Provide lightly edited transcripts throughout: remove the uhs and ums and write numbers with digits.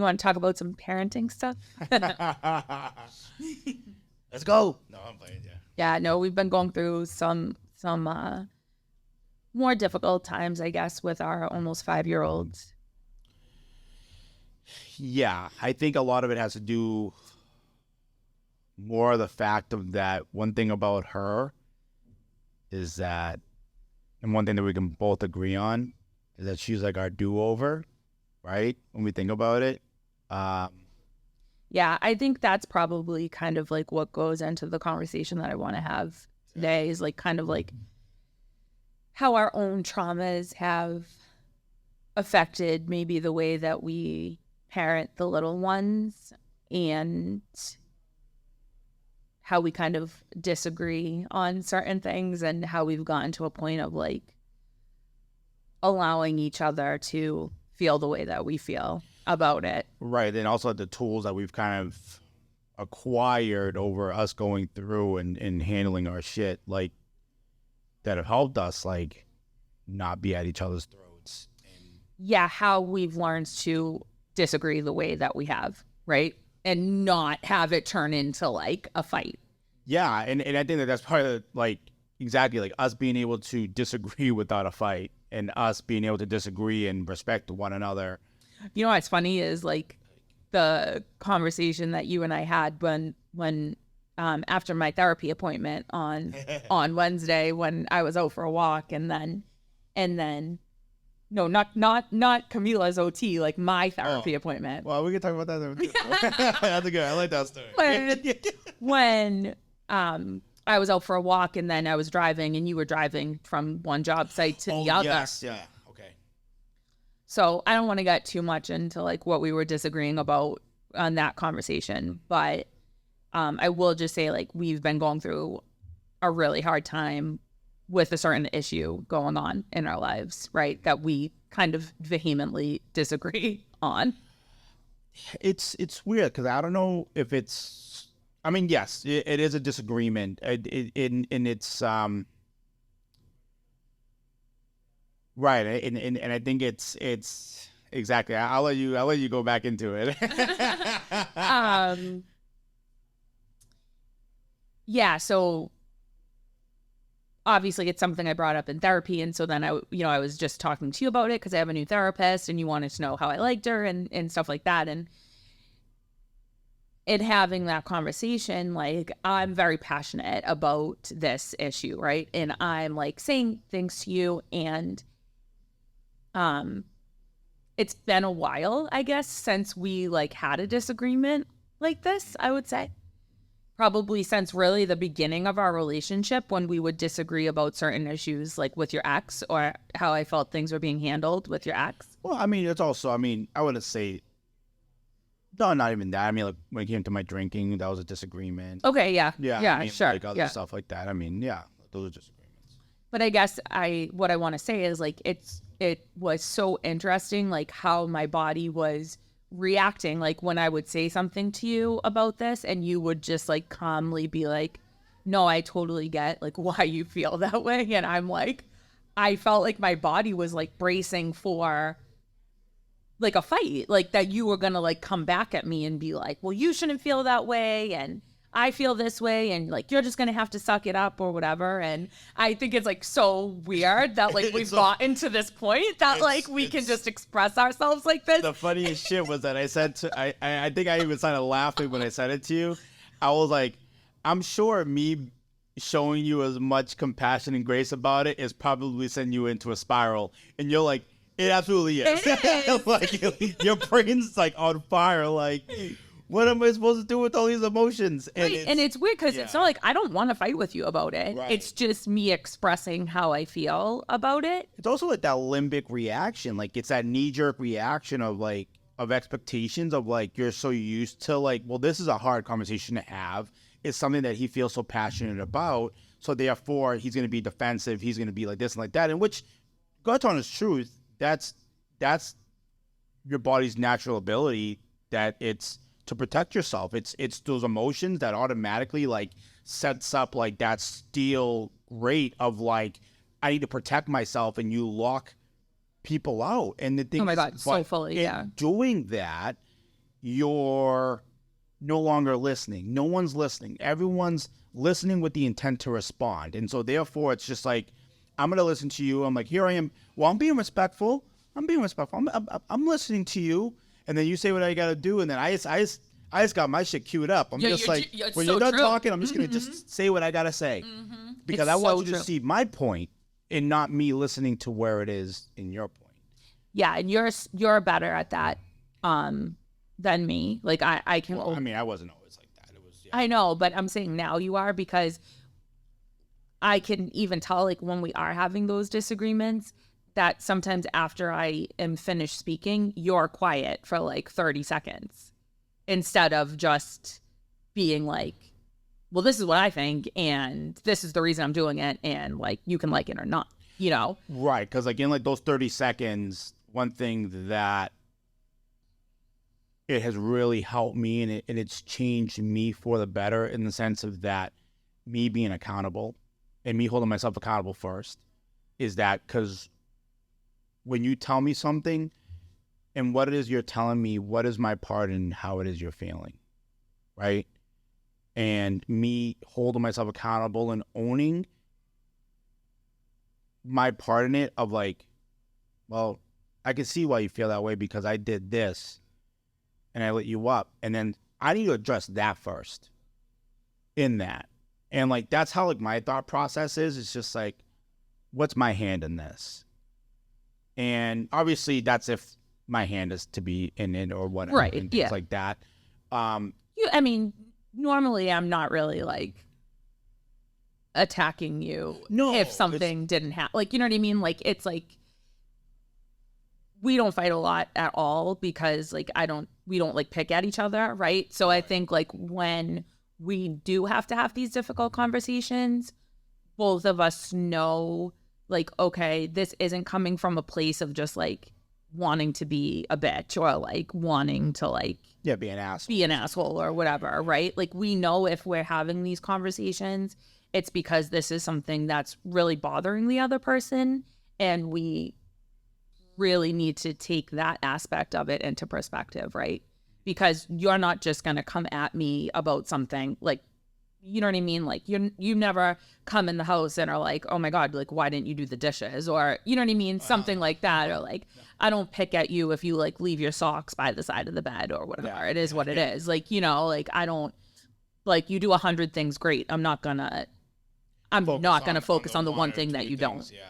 You want to talk about some parenting stuff? Let's go. No, I'm playing. Yeah. Yeah, no, we've been going through some more difficult times, I guess, with our almost 5-year-olds. Yeah, I think a lot of it has to do more the fact of that one thing about her is that, and one thing that we can both agree on is that she's like our do-over, right? When we think about it. Yeah, I think that's probably kind of like what goes into the conversation that I want to have today is like kind of like how our own traumas have affected maybe the way that we parent the little ones and how we kind of disagree on certain things and how we've gotten to a point of like allowing each other to feel the way that we feel about it. Right. And also the tools that we've kind of acquired over us going through and handling our shit, like that have helped us like not be at each other's throats. Yeah, how we've learned to disagree the way that we have, right? And not have it turn into like a fight. Yeah, and I think that that's part of like exactly like us being able to disagree without a fight and us being able to disagree and respect one another. You know what's funny is like the conversation that you and I had when after my therapy appointment on Wednesday when I was out for a walk and then no, not Camila's OT, like my therapy appointment. Well, we can talk about that. That's good. I like that story. When I was out for a walk and then I was driving and you were driving from one job site to the other. Yes, yeah, okay. So I don't want to get too much into like what we were disagreeing about on that conversation, but I will just say like we've been going through a really hard time with a certain issue going on in our lives, right? That we kind of vehemently disagree on. It's weird because I don't know if it's. I mean, yes, it is a disagreement. And it's right, and I think it's exactly. I'll let you go back into it. Yeah. So obviously it's something I brought up in therapy. And so then I was just talking to you about it because I have a new therapist and you wanted to know how I liked her and stuff like that. And having that conversation, like I'm very passionate about this issue, right? And I'm like saying things to you and it's been a while, I guess, since we like had a disagreement like this, I would say. Probably since really the beginning of our relationship when we would disagree about certain issues like with your ex or how I felt things were being handled with your ex. Well, I mean, it's also, I mean, I wouldn't say, no, not even that. I mean, like when it came to my drinking, that was a disagreement. Okay, yeah. Yeah, Yeah, I mean, sure. like other stuff like that. I mean, yeah, those are disagreements. But I guess what I want to say is like it was so interesting like how my body was reacting like when I would say something to you about this and you would just like calmly be like, no, I totally get like why you feel that way. And I'm like, I felt like my body was like bracing for like a fight, like that you were going to like come back at me and be like, well, you shouldn't feel that way. And I feel this way. And like, you're just going to have to suck it up or whatever. And I think it's like so weird that like we've gotten to this point that like we can just express ourselves like this. The funniest shit was that I said to, I think I even started laughing when I said it to you. I was like, I'm sure me showing you as much compassion and grace about it is probably sending you into a spiral. And you're like, it absolutely is. It is. Like your brain's like on fire. Like, what am I supposed to do with all these emotions? And right. And it's weird because it's not like I don't want to fight with you about it. Right. It's just me expressing how I feel about it. It's also like that limbic reaction. Like it's that knee-jerk reaction of like of expectations of like you're so used to like, well, this is a hard conversation to have. It's something that he feels so passionate about. So therefore, he's going to be defensive. He's going to be like this and like that. And which, God's honest truth, that's your body's natural ability that it's to protect yourself. It's those emotions that automatically like sets up like that steel grate of like, I need to protect myself, and you lock people out. And the thing Oh my God, so fully, yeah. doing that, you're no longer listening. No one's listening. Everyone's listening with the intent to respond. And so therefore it's just like, I'm going to listen to you. I'm like, here I am. Well, I'm being respectful. I'm listening to you. And then you say what I got to do. And then I just got my shit queued up. I'm just like, when you're done talking, I'm just going to just say what I got to say. Because I want you to see my point and not me listening to where it is in your point. Yeah. And you're better at that than me. Like I can. Well, I mean, I wasn't always like that. It was. Yeah. I know, but I'm saying now you are, because I can even tell, like, when we are having those disagreements, that sometimes after I am finished speaking, you're quiet for like 30 seconds instead of just being like, well, this is what I think, and this is the reason I'm doing it, and like, you can like it or not, you know? Right. Because like in like those 30 seconds, one thing that it has really helped me, and it's changed me for the better, in the sense of that me being accountable and me holding myself accountable first, is that because when you tell me something and what it is you're telling me, what is my part in how it is you're feeling, right? And me holding myself accountable and owning my part in it, of like, well, I can see why you feel that way because I did this and I lit you up. And then I need to address that first in that. And like, that's how like my thought process is. It's just like, what's my hand in this? And obviously that's if my hand is to be in it or whatever. Right. And things like that. I mean, normally I'm not really like attacking you if something didn't happen. Like, you know what I mean? Like, it's like, we don't fight a lot at all because like, we don't like pick at each other. Right. So I think like when we do have to have these difficult conversations, both of us know like, okay, this isn't coming from a place of just like wanting to be a bitch or like wanting to like be an asshole or whatever, right? Like, we know if we're having these conversations, it's because this is something that's really bothering the other person, and we really need to take that aspect of it into perspective, right? Because you're not just going to come at me about something like, you know what I mean? Like, you never come in the house and are like, oh my God, like, why didn't you do the dishes? Or, you know what I mean? Something like that. Or like, I don't pick at you if you like leave your socks by the side of the bed or whatever. Yeah. It is what it is. Like, you know, like, I don't, like, you do 100 things great. I'm not gonna focus on the one thing that you don't. Yeah.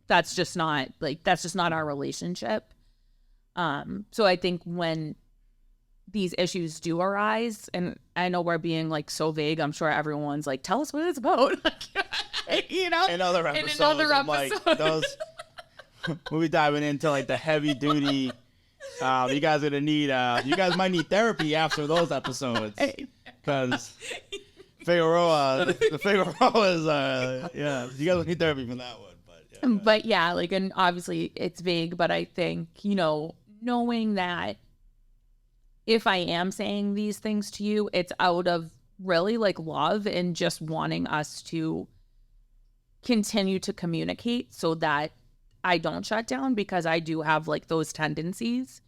That's just not our relationship. So I think when these issues do arise, and I know we're being like so vague, I'm sure everyone's like, tell us what it's about. You know, in other episodes. Like, we'll be diving into like the heavy duty. You guys are gonna need. You guys might need therapy after those episodes, because Figueroa is. You guys will need therapy from that one. But yeah, like, and obviously it's vague, but I think, you know, knowing that if I am saying these things to you, it's out of really like love and just wanting us to continue to communicate so that I don't shut down, because I do have like those tendencies.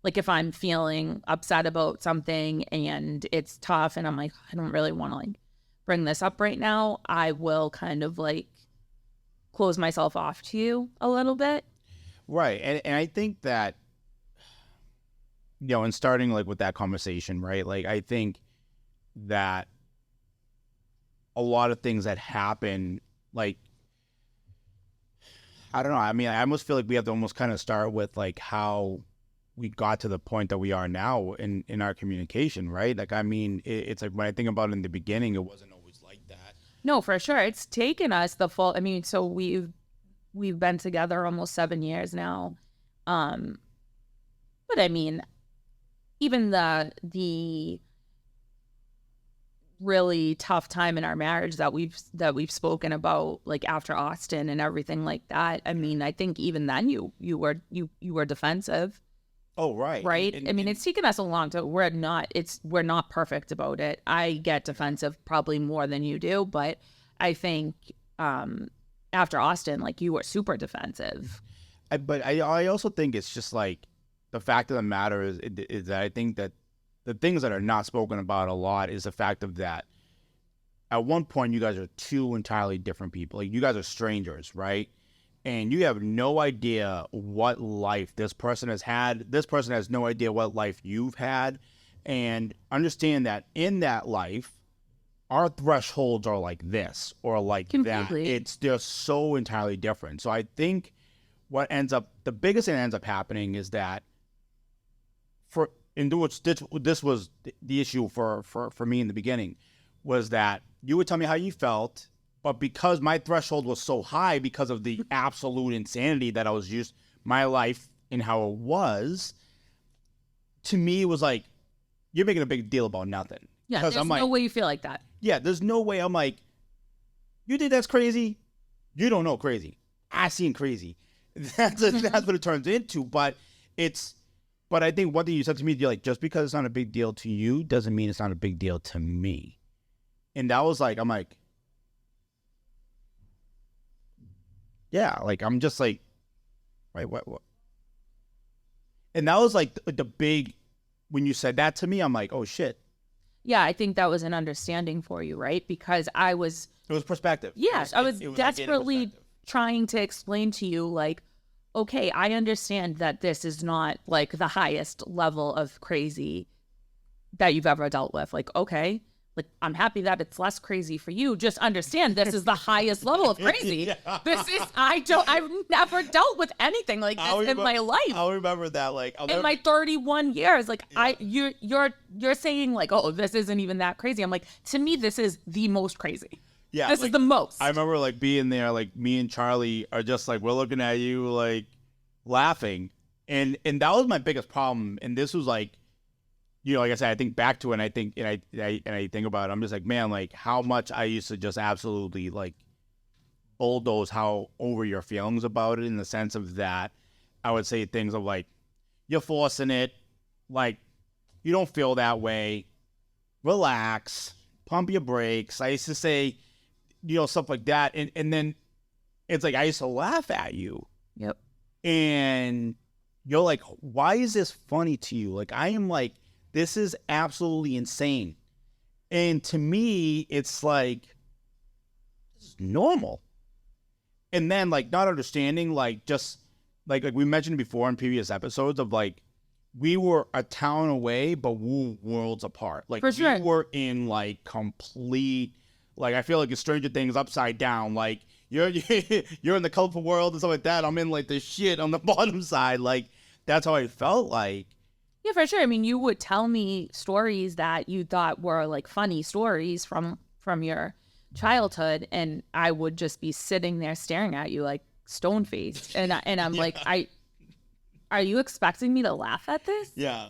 Like, if I'm feeling upset about something and it's tough and I'm like, I don't really want to like bring this up right now, I will kind of like close myself off to you a little bit. Right. And I think that, you know, in starting like with that conversation, right? Like, I think that a lot of things that happen, like, I don't know. I mean, I almost feel like we have to almost kind of start with like how we got to the point that we are now in our communication, right? Like, I mean, it's like when I think about it in the beginning, it wasn't always like that. No, for sure. It's taken us the full, I mean, so we've been together almost 7 years now. But I mean, even the really tough time in our marriage that we've spoken about, like after Austin and everything like that. I mean, I think even then you were defensive. Oh, right. Right. I mean, it's taken us a long time. We're not perfect about it. I get defensive probably more than you do, but I think after Austin, like, you were super defensive. But I also think it's just like, the fact of the matter is that I think that the things that are not spoken about a lot is the fact of that at one point you guys are two entirely different people. Like, you guys are strangers, right? And you have no idea what life this person has had. This person has no idea what life you've had. And understand that in that life, our thresholds are like this or like Completely. that. They're so entirely different. So I think the biggest thing that ends up happening is that this was the issue for me in the beginning, was that you would tell me how you felt, but because my threshold was so high because of the absolute insanity that I was used, my life and how it was, to me it was like, you're making a big deal about nothing. Yeah, there's no way you feel like that. Yeah, there's no way. I'm like, you think that's crazy? You don't know crazy. I seen crazy. That's what it turns into. But I think one thing you said to me, you're like, just because it's not a big deal to you doesn't mean it's not a big deal to me. And that was like, I'm like, yeah, like, I'm just like, wait, what? And that was like the big, when you said that to me, I'm like, oh shit. Yeah, I think that was an understanding for you, right? Because it was perspective. Yes, I was desperately like trying to explain to you, like, okay, I understand that this is not like the highest level of crazy that you've ever dealt with. Like, okay, like, I'm happy that it's less crazy for you. Just understand this is the highest level of crazy. Yeah. I've never dealt with anything like this in my life. I'll remember that. Like, in my 31 years, like, yeah. You're saying like, oh, this isn't even that crazy. I'm like, to me, this is the most crazy. Yeah, this is the most. I remember like being there, like me and Charlie are just like, we're looking at you like laughing, and that was my biggest problem. And this was like, like I said, I think back to it, and I think think about it. I'm just like, man, like how much I used to just absolutely like bulldoze how over your feelings about it, in the sense of that I would say things of like, you're forcing it, like you don't feel that way, relax, pump your brakes. I used to say, stuff like that, and then it's like I used to laugh at you. Yep. And you're like, why is this funny to you? Like, I am like, this is absolutely insane. And to me, it's like, this is normal. And then, like, not understanding, like, just, like we mentioned before in previous episodes of, like, we were a town away, but we were worlds apart. Like, for sure. We were in, like, complete, like, I feel like it's Stranger Things upside down. Like, you're in the colorful world and stuff like that. I'm in, like, the shit on the bottom side. Like, that's how I felt like. Yeah, for sure. I mean, you would tell me stories that you thought were like funny stories from your childhood, and I would just be sitting there staring at you like stone faced, and I'm like, are you expecting me to laugh at this? Yeah.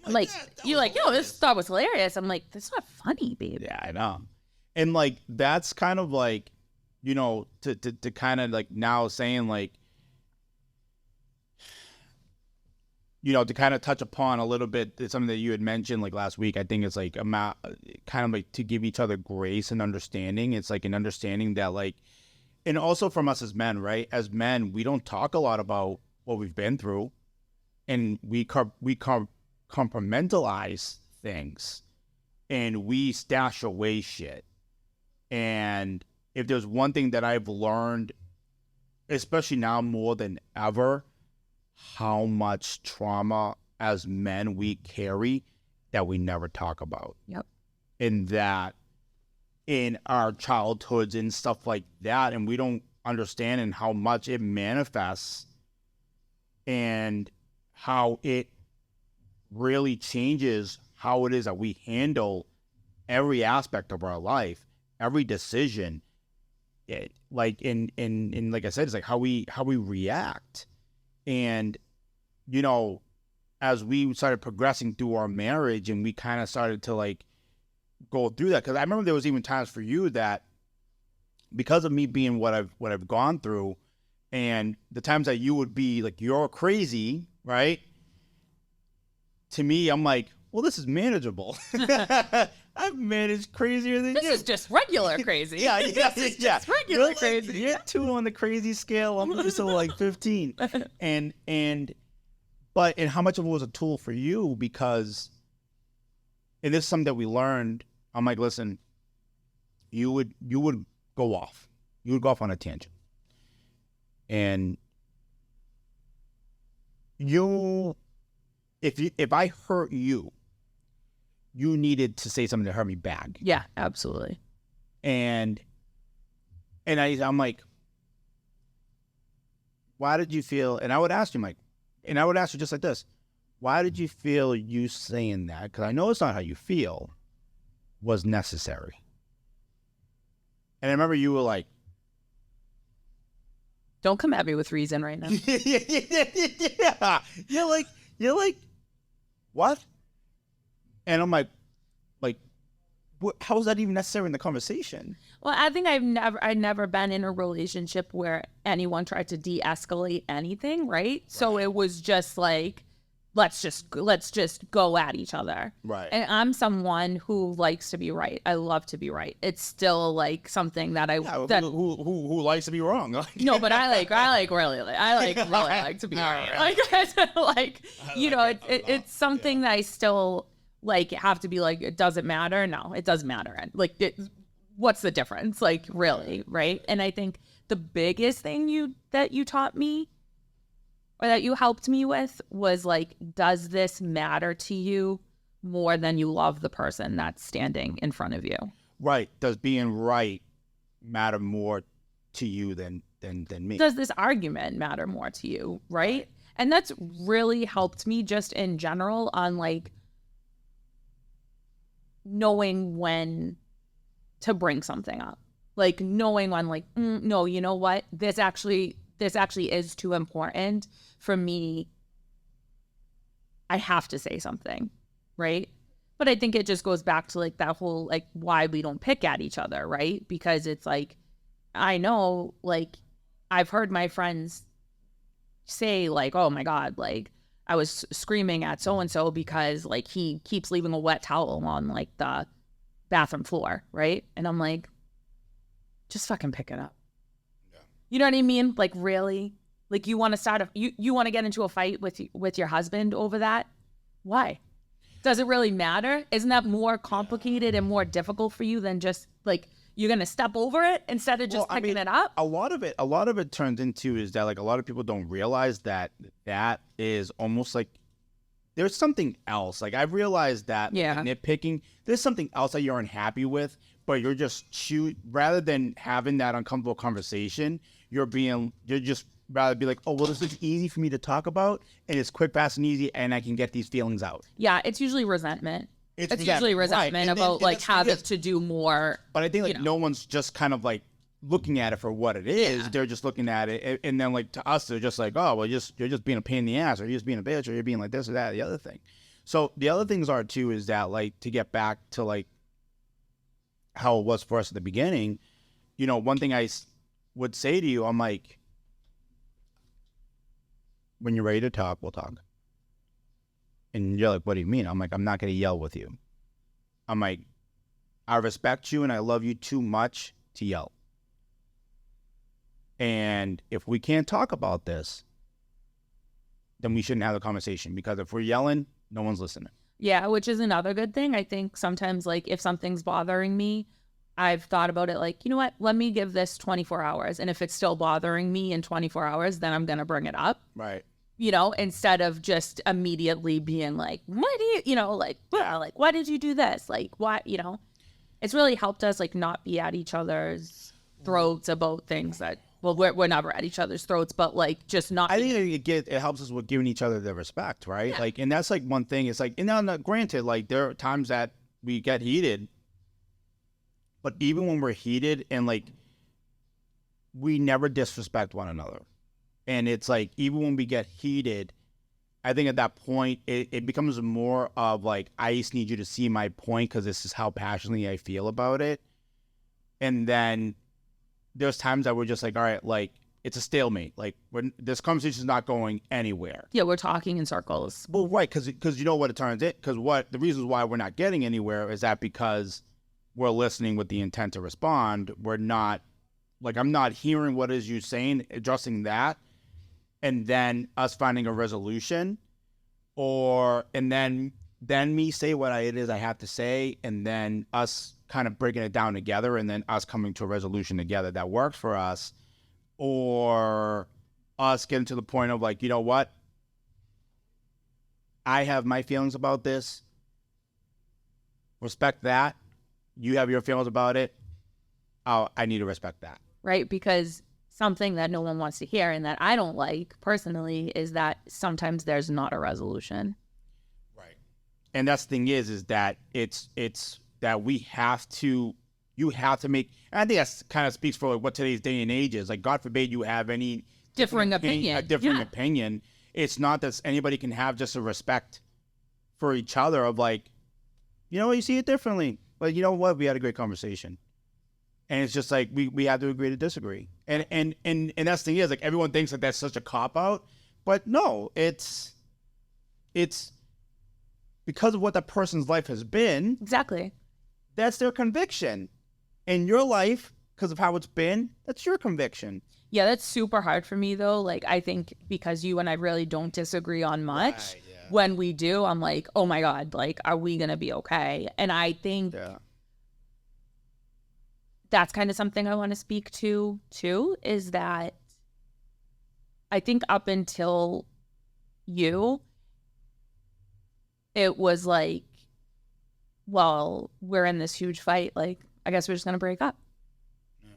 Like you're like, yo, this stuff was hilarious. I'm like, that's not funny, babe. Yeah, I know. And like that's kind of like, to kind of like now saying like, to kind of touch upon a little bit, it's something that you had mentioned like last week. I think it's like kind of like to give each other grace and understanding. It's like an understanding that like, and also from us as men, right? As men, we don't talk a lot about what we've been through, and we compartmentalize things, and we stash away shit. And if there's one thing that I've learned, especially now more than ever, how much trauma as men we carry that we never talk about. Yep. And that in our childhoods and stuff like that, and we don't understand and how much it manifests and how it really changes how it is that we handle every aspect of our life, every decision. Like in like I said, it's like how we react. And, as we started progressing through our marriage and we kind of started to like go through that, because I remember there was even times for you that because of me being what I've gone through, and the times that you would be like, you're crazy, right? To me, I'm like, well, this is manageable. I've managed crazier than you. This is just regular crazy. Yeah. Just regular crazy. You're 2 on the crazy scale. I'm just like 15. And how much of it was a tool for you? Because and this is something that we learned. I'm like, listen, you would go off. You would go off on a tangent. And if I hurt you, you needed to say something to hurt me back. Yeah, absolutely. And I'm like, why did you feel, and I would ask you just like this, why did you feel you saying that? Because I know it's not how you feel, was necessary. And I remember you were like, don't come at me with reason right now. Yeah. You're like, what? And I'm like, how is that even necessary in the conversation? Well, I think I've never been in a relationship where anyone tried to de-escalate anything, right? So it was just like, let's just go at each other. Right. And I'm someone who likes to be right. I love to be right. It's still like something that who likes to be wrong? No, but I really like to be right. It's something that I still like have to be like, it doesn't matter. No, it doesn't matter. And like, what's the difference? Like, really, right? And I think the biggest thing that you taught me, or that you helped me with, was like, does this matter to you more than you love the person that's standing in front of you? Right. Does being right matter more to you than me? Does this argument matter more to you? Right. And that's really helped me just in general on like knowing when to bring something up, like knowing when like, no, you know what? This actually is too important for me. I have to say something, right? But I think it just goes back to like that whole like why we don't pick at each other, right? Because it's like, I know, like I've heard my friends say like, oh my God, like I was screaming at so-and-so because like he keeps leaving a wet towel on like the bathroom floor, right? And I'm like, just fucking pick it up. You know what I mean? Like, really? Like, you want to you want to get into a fight with your husband over that? Why? Does it really matter? Isn't that more complicated and more difficult for you than just like you're gonna step over it instead of just picking it up? A lot of it turns into is that like a lot of people don't realize that is almost like there's something else. Like I've realized that nitpicking, there's something else that you're unhappy with, but you're just rather than having that uncomfortable conversation, you're just rather be like, oh, well, this is easy for me to talk about, and it's quick, fast, and easy, and I can get these feelings out. Yeah, it's usually resentment. It's usually resentment about like having to do more. But I think like no one's just kind of like looking at it for what it is. Yeah. They're just looking at it, and then like to us, they're just like, oh, well, you're just being a pain in the ass, or you're just being a bitch, or you're being like this or that, or the other thing. So the other things are too is that like to get back to like how it was for us at the beginning, one thing I would say to you, I'm like, when you're ready to talk, we'll talk. And you're like, what do you mean? I'm like, I'm not going to yell with you. I'm like, I respect you and I love you too much to yell. And if we can't talk about this, then we shouldn't have the conversation, because if we're yelling, no one's listening. Yeah, which is another good thing. I think sometimes like if something's bothering me, I've thought about it like, you know what, let me give this 24 hours. And if it's still bothering me in 24 hours, then I'm going to bring it up. Right. Instead of just immediately being like, why do you, like, why did you do this? Like, why, it's really helped us like not be at each other's throats about things that, well, we're never at each other's throats, but like just not. I think it helps us with giving each other the respect, right? Yeah. Like, and that's like one thing. It's like, and now granted, like there are times that we get heated, but even when we're heated and like, we never disrespect one another. And it's like, even when we get heated, I think at that point, it becomes more of like, I just need you to see my point because this is how passionately I feel about it. And then there's times that we're just like, all right, like, it's a stalemate. Like, this conversation is not going anywhere. Yeah, we're talking in circles. Well, right, because you know what it turns it? Because the reasons why we're not getting anywhere is that because we're listening with the intent to respond. We're not, like, I'm not hearing what is you saying, adjusting that, and then us finding a resolution, and then then me say what it is I have to say, and then us kind of breaking it down together, and then us coming to a resolution together that works for us, or us getting to the point of like, you know what? I have my feelings about this. Respect that. You have your feelings about it. I need to respect that. Right? Because something that no one wants to hear and that I don't like personally is that sometimes there's not a resolution. Right. And that's the thing is that it's that we have to, you have to make, and I think that kind of speaks for like what today's day and age is. Like, God forbid you have any Differing opinion. A different opinion. It's not that anybody can have just a respect for each other of like, you know what, you see it differently. But you know what, we had a great conversation. And it's just like we have to agree to disagree. And that's the thing is like everyone thinks that that's such a cop out, but no, it's because of what that person's life has been. Exactly. That's their conviction. In your life, because of how it's been, that's your conviction. Yeah, that's super hard for me though. Like I think because you and I really don't disagree on much. Right, yeah. When we do, I'm like, oh my God, like, are we gonna be okay? And I think that's kind of something I want to speak to too, is that I think up until you, it was like, well, we're in this huge fight. Like, I guess we're just going to break up. Yeah.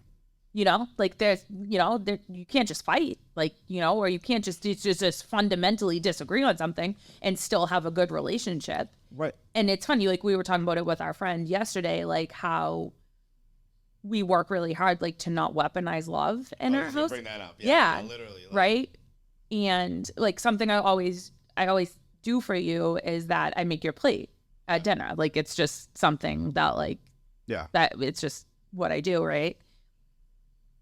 You know, like there's, you know, you can't just fight, like, you know, or you can't just fundamentally disagree on something and still have a good relationship. Right. And it's funny, like we were talking about it with our friend yesterday, like how we work really hard, like to not weaponize love in our house. Bring that up. Yeah, literally. Like, right. And like something I always do for you is that I make your plate at dinner. Like it's just something that like, that it's just what I do. Right.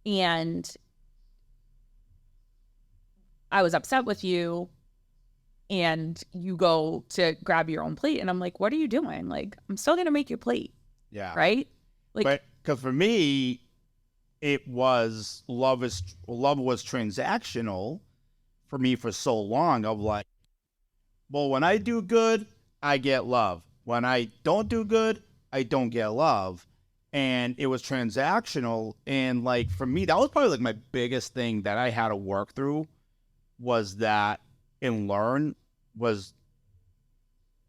And I was upset with you and you go to grab your own plate and I'm like, what are you doing? Like, I'm still going to make your plate. Yeah. Right. Like, because for me, it was love was transactional for me for so long of like, well, when I do good, I get love. When I don't do good, I don't get love. And it was transactional. And like, for me, that was probably like my biggest thing that I had to work through was that and learn was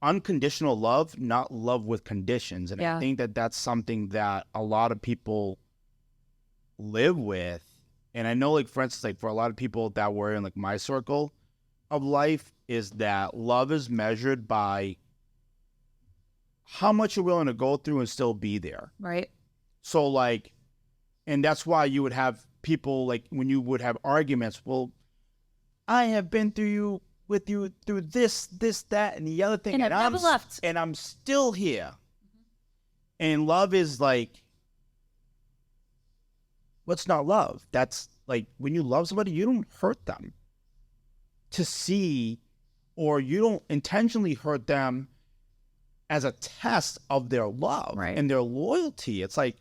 unconditional love, not love with conditions. And I think that that's something that a lot of people live with. And I know, like, for instance, like for a lot of people that were in like my circle of life is that love is measured by how much you're willing to go through and still be there. Right. So like, and that's why you would have people like when you would have arguments, well, I have been through this, that, and the other thing. And I've never left. And I'm still here. Mm-hmm. And love is like, what's not love? That's like, when you love somebody, you don't hurt them to see, or you don't intentionally hurt them as a test of their love and their loyalty. It's like,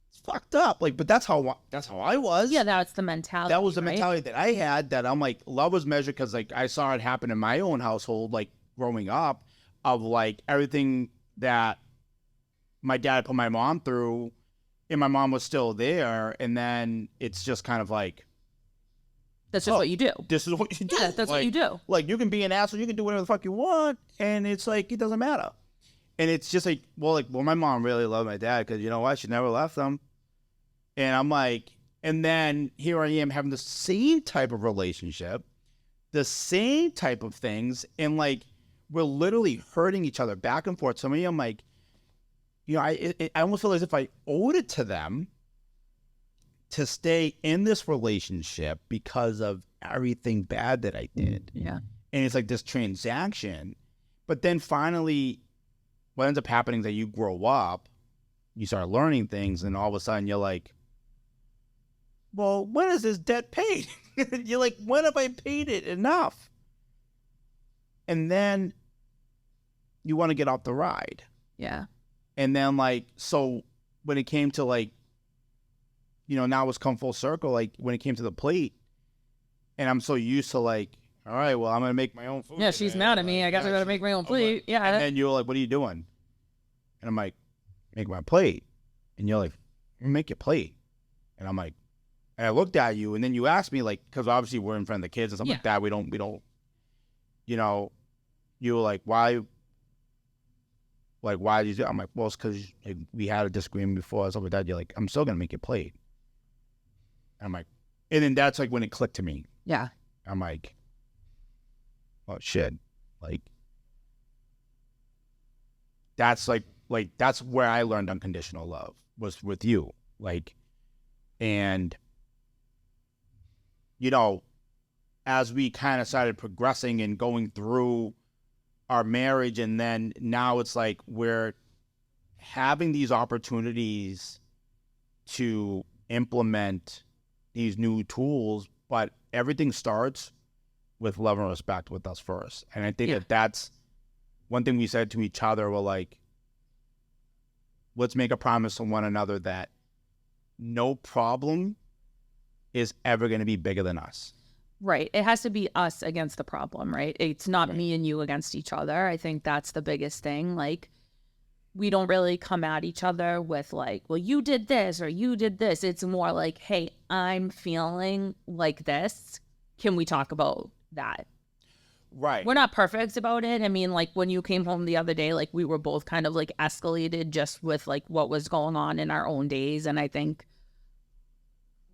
it's fucked up. Like, but that's how I was. Yeah, that's the mentality. That was the mentality that I had, that I'm like, love was measured because like I saw it happen in my own household, like growing up, of like everything that my dad put my mom through, and my mom was still there, and then it's just kind of like, that's just what you do. This is what you do. Yeah, that's like, what you do. Like, you can be an asshole, you can do whatever the fuck you want, and it's like, it doesn't matter. And it's just like, well, my mom really loved my dad because, you know what, she never left him. And I'm like, and then here I am having the same type of relationship, the same type of things, and like, we're literally hurting each other back and forth. So me, I'm like, you know, I almost feel as if I owed it to them to stay in this relationship because of everything bad that I did. Yeah. And it's like this transaction. But then finally, what ends up happening is that you grow up, you start learning things, and all of a sudden you're like, well, when is this debt paid? You're like, when have I paid it enough? And then you want to get off the ride. Yeah. And then like, so when it came to like, you know, now it's come full circle, like when it came to the plate, and I'm so used to like, all right, well, I'm gonna make my own food. Yeah, she's today. mad at me. I guess I gotta make my own plate. Yeah. And then you're like, what are you doing? And I'm like, make my plate. And you're like, make your plate. And I'm like, and I looked at you, and then you asked me, like, because obviously we're in front of the kids and stuff like that. We don't, you know, you were like, why? Like, why did you do it? I'm like, well, it's because like, we had a disagreement before and stuff like that. You're like, I'm still gonna make your plate. And I'm like, and then that's like when it clicked to me. Yeah. I'm like, oh shit, like that's that's where I learned unconditional love was with you, like, and you know, as we kind of started progressing and going through our marriage, and then now it's like we're having these opportunities to implement these new tools, but everything starts with love and respect with us first. And I think that that's one thing we said to each other. We're like, let's make a promise to one another that no problem is ever going to be bigger than us. Right. It has to be us against the problem, right? It's not me and you against each other. I think that's the biggest thing. Like, we don't really come at each other with like, well, you did this or you did this. It's more like, hey, I'm feeling like this. Can we talk about that? Right. We're not perfect about it. I mean, like when you came home the other day, like we were both kind of like escalated just with like what was going on in our own days. And I think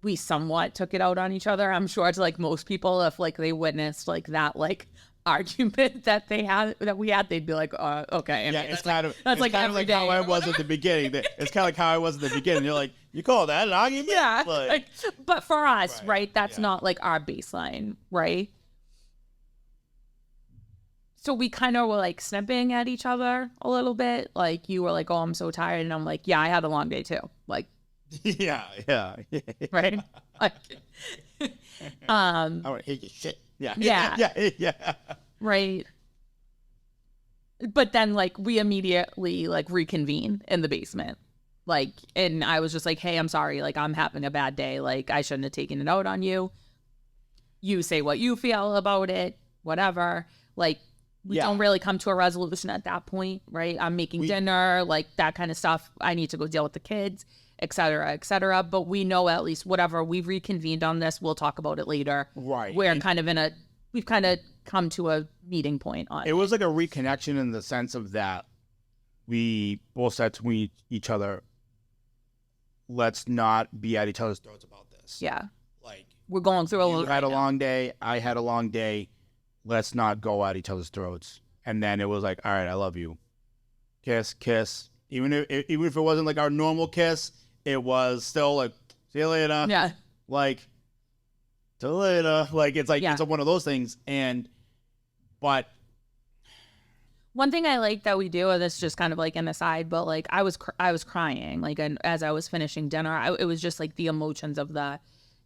we somewhat took it out on each other. I'm sure it's like most people, if like they witnessed like that, like argument that we had, they'd be like, okay. Yeah, it's kind of every day. how I was at the beginning. It's kind of like how I was at the beginning. You're like, you call that an argument? Yeah. Like, but for us, right, that's not like our baseline, right? So we kind of were like snipping at each other a little bit. Like you were like, oh, I'm so tired. And I'm like, yeah, I had a long day too. Like, yeah. Right? Like, I want to hate your shit. Yeah. Yeah. Right. But then like we immediately like reconvene in the basement. Like, and I was just like, hey, I'm sorry. Like, I'm having a bad day. Like, I shouldn't have taken it out on you. You say what you feel about it, whatever. Like, we don't really come to a resolution at that point, right? I'm making dinner, like that kind of stuff. I need to go deal with the kids, et cetera, et cetera. But we know at least whatever we've reconvened on this, we'll talk about it later. Right. We're we've kind of come to a meeting point on it. It was like a reconnection in the sense of that we both said to each other, let's not be at each other's throats about this. Yeah. Like, we're going through a little. You had a long day. I had a long day. Let's not go at each other's throats. And then it was like, all right, I love you. Kiss, kiss. Even if it wasn't like our normal kiss, it was still like, see you later. Yeah. Like, see you later. Like, it's like, it's one of those things. But one thing I like that we do, and this is just kind of like an aside, but like I was crying, like, and as I was finishing dinner, it was just like the emotions of the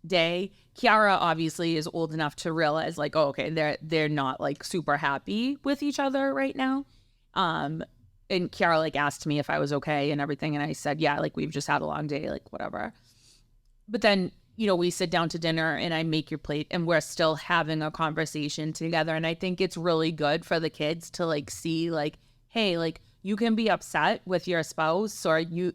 day. Kiara obviously is old enough to realize like, oh, okay, they're not like super happy with each other right now. And Kiara like asked me if I was okay and everything, and I said, yeah, like we've just had a long day, like whatever. But then, you know, we sit down to dinner and I make your plate and we're still having a conversation together. And I think it's really good for the kids to like see like, hey, like you can be upset with your spouse or you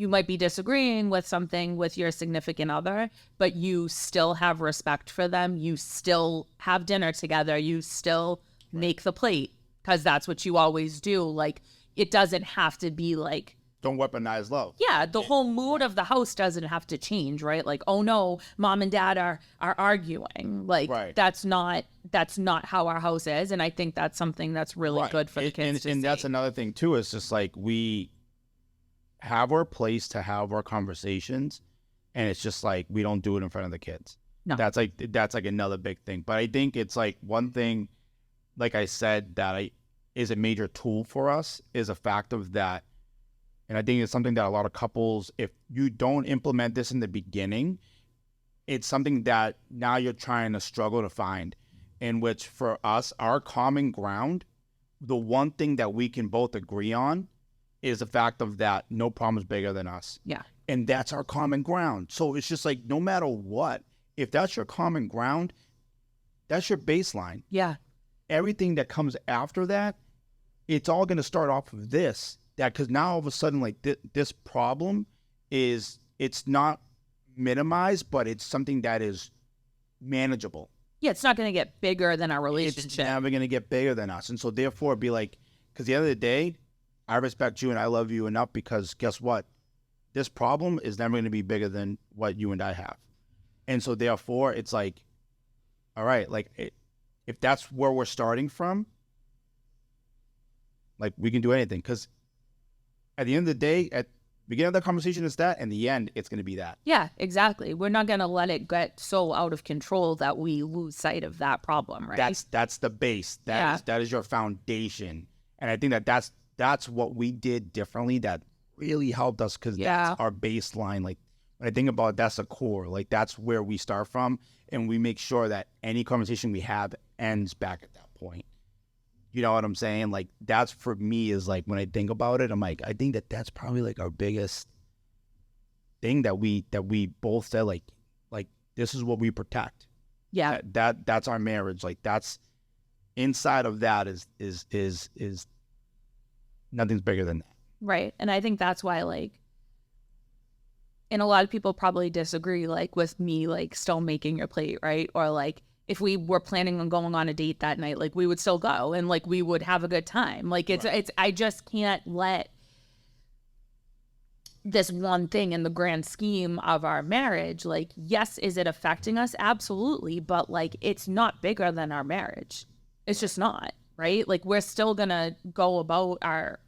might be disagreeing with something with your significant other, but you still have respect for them. You still have dinner together. You still make the plate because that's what you always do. Like, it doesn't have to be like, don't weaponize love. Yeah, the whole mood of the house doesn't have to change, right? Like, oh no, mom and dad are arguing. Like, that's not how our house is. And I think that's something that's really good for the kids to see. And that's another thing too, is just like we have our place to have our conversations, and it's just like we don't do it in front of the kids. No. That's like another big thing. But I think it's like one thing, like I said, that is a major tool for us is a fact of that. And I think it's something that a lot of couples, if you don't implement this in the beginning, it's something that now you're trying to struggle to find, in which for us, our common ground, the one thing that we can both agree on is the fact of that no problem is bigger than us. Yeah. And that's our common ground. So it's just like, no matter what, if that's your common ground, That's your baseline. Yeah. Everything that comes after that, it's all going to start off of this. That because now all of a sudden, like this problem it's not minimized, but it's something that is manageable. Yeah, it's not going to get bigger than our relationship. It's never going to get bigger than us. And so therefore be like, because at the end of the day, I respect you and I love you enough because guess what? This problem is never going to be bigger than what you and I have. And so therefore it's like, all right, like if that's where we're starting from, like we can do anything. Because at the end of the day, at the beginning of the conversation is that, and the end, it's going to be that. Yeah, exactly. We're not going to let it get so out of control that we lose sight of that problem, right? That's the base. That is your foundation. And I think that's what we did differently that really helped us because that's our baseline. Like when I think about it, that's a core. Like that's where we start from, and we make sure that any conversation we have ends back at that point. You know what I'm saying? Like that's for me is like when I think about it, I'm like I think that's probably like our biggest thing that we both said like this is what we protect. Yeah, that's our marriage. Like that's inside of that is nothing's bigger than that. Right. And I think that's why like, and a lot of people probably disagree like with me like still making your plate, right? Or like if we were planning on going on a date that night, like we would still go and like we would have a good time. Like it's I just can't let this one thing in the grand scheme of our marriage, like, yes, is it affecting us? Absolutely. But like it's not bigger than our marriage. It's just not, right? Like we're still gonna go about our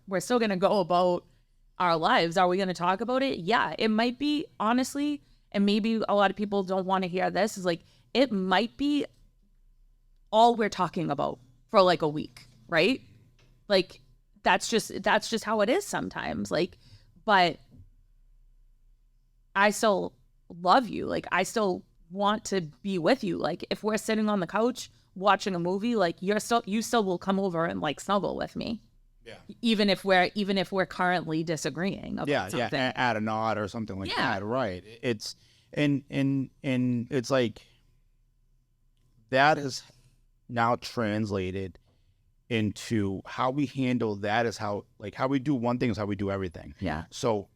lives. Are we gonna talk about it? Yeah. It might be, honestly, and maybe a lot of people don't want to hear this, is like it might be all we're talking about for like a week, right? Like that's just how it is sometimes. Like, but I still love you. Like I still want to be with you. Like if we're sitting on the couch watching a movie, like you still will come over and like snuggle with me. Yeah. Even if we're currently disagreeing about something. Yeah, add a nod or something like that, right? It's and it's like that is now translated into how we handle that is how we do one thing is how we do everything. Yeah. So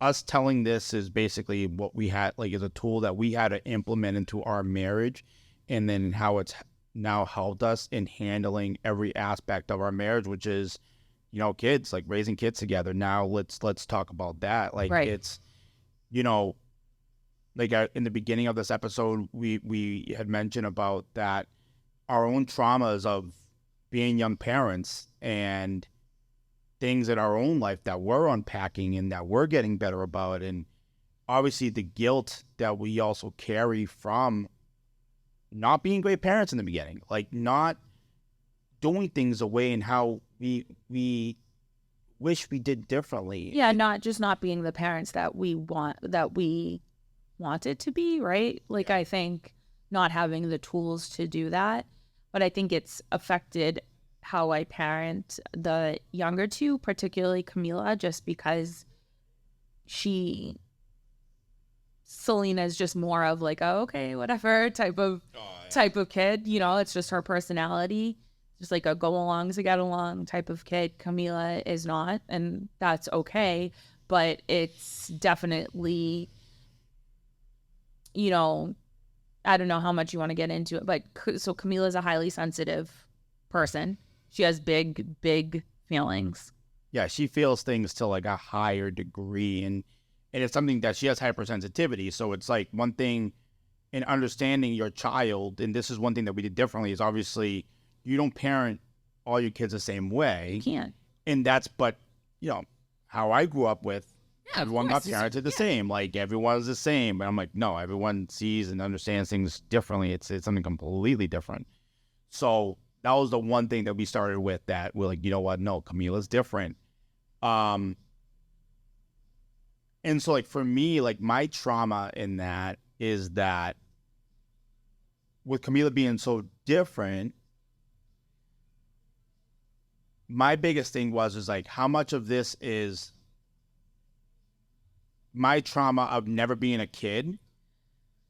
us telling this is basically what we had like is a tool that we had to implement into our marriage, and then how it's now helped us in handling every aspect of our marriage, which is, you know, kids, like raising kids together. Now let's talk about that. Like it's, you know, like in the beginning of this episode, we had mentioned about that our own traumas of being young parents and things in our own life that we're unpacking and that we're getting better about, and obviously the guilt that we also carry from not being great parents in the beginning, like not doing things the way and how we wish we did differently. Yeah, not being the parents that we wanted to be, right? Like I think not having the tools to do that, but I think it's affected how I parent the younger two, particularly Camila, just because Selena's just more of like, oh, okay, whatever type of kid, you know, it's just her personality, just like a go along to get along type of kid. Camila is not, and that's okay, but it's definitely, you know, I don't know how much you want to get into it, but so Camila's a highly sensitive person. She has big feelings. Yeah, she feels things to like a higher degree, and it's something that she has hypersensitivity. So it's like one thing in understanding your child, and this is one thing that we did differently, is obviously you don't parent all your kids the same way. You can't. And but, you know, how I grew up with, everyone got parented the same. Like everyone's the same. But I'm like, no, everyone sees and understands things differently. It's something completely different. So that was the one thing that we started with, that we're like, you know what? No, Camila's different. And so like for me, like my trauma in that is that with Camila being so different, my biggest thing is like how much of this is my trauma of never being a kid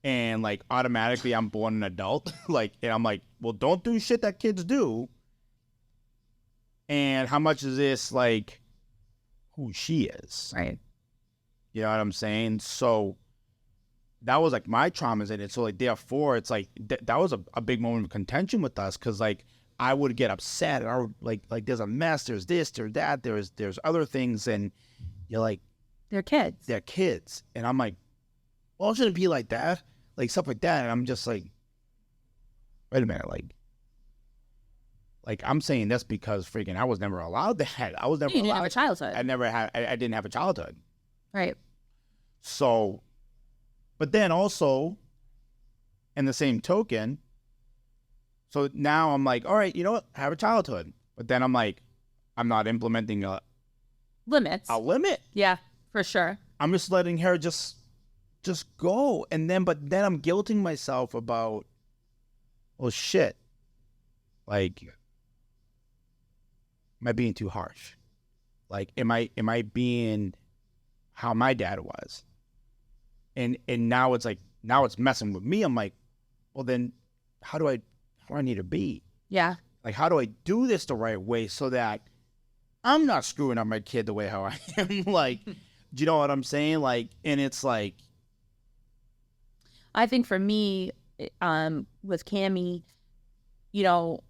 and like automatically I'm born an adult. Like, and I'm like, well, don't do shit that kids do. And how much is this like who she is? Right. You know what I'm saying? So that was like my traumas in it. So like therefore it's like that was a big moment of contention with us, because like I would get upset and I would like there's a mess, there's this, there's that, there's other things, and you're like, They're kids. they're kids. And I'm like, well, it shouldn't be like that. Like stuff like that. And I'm just like, wait a minute, like I'm saying this because freaking I was never allowed that. I was never You didn't allowed. have a childhood. I didn't have a childhood. Right. So, but then also, in the same token, so now I'm like, all right, you know what? I have a childhood. But then I'm like, I'm not implementing Limits. a limit. Yeah, for sure. I'm just letting her just go. And then, but then I'm guilting myself about, well, shit. Like, am I being too harsh? Like, am I being how my dad was? And now it's like, now it's messing with me. I'm like, well, then how do I need to be? Yeah. Like, how do I do this the right way so that I'm not screwing up my kid the way how I am? Like, do you know what I'm saying? Like, and it's like, I think for me, with Cammie, you know,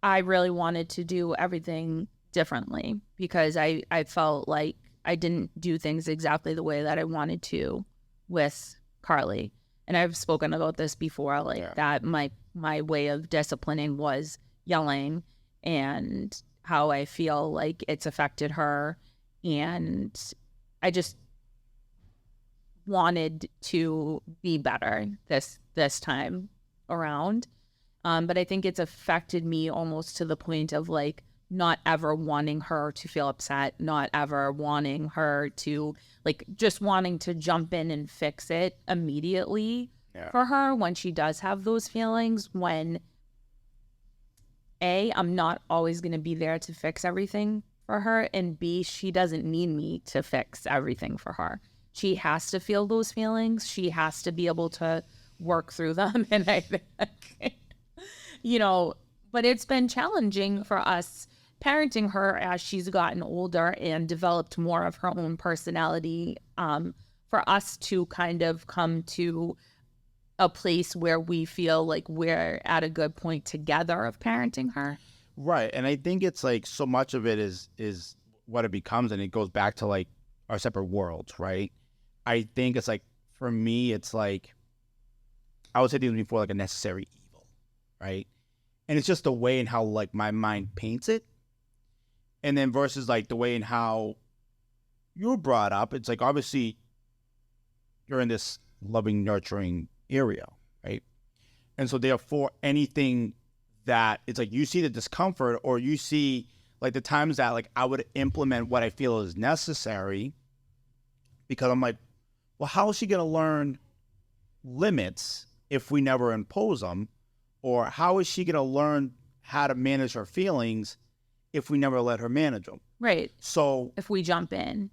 I really wanted to do everything differently because I felt like I didn't do things exactly the way that I wanted to with Carly. And I've spoken about this before, like that my way of disciplining was yelling and how I feel like it's affected her. And I just wanted to be better this time around. But I think it's affected me almost to the point of like not ever wanting her to feel upset, not ever wanting her to like just wanting to jump in and fix it immediately for her when she does have those feelings, when A, I'm not always going to be there to fix everything for her, and B, she doesn't need me to fix everything for her. She has to feel those feelings. She has to be able to work through them. And I think, you know, but it's been challenging for us parenting her as she's gotten older and developed more of her own personality, for us to kind of come to a place where we feel like we're at a good point together of parenting her. right. And I think it's like so much of it is what it becomes, and it goes back to like our separate worlds, right? I think it's like, for me, it's like, I would say these before, like a necessary evil, right? And it's just the way in how like my mind paints it. And then versus like the way in how you're brought up, it's like obviously you're in this loving, nurturing area, right? And so therefore anything that it's like you see the discomfort, or you see like the times that like I would implement what I feel is necessary, because I'm like, well, how is she going to learn limits if we never impose them? Or how is she going to learn how to manage her feelings if we never let her manage them? Right. So if we jump in.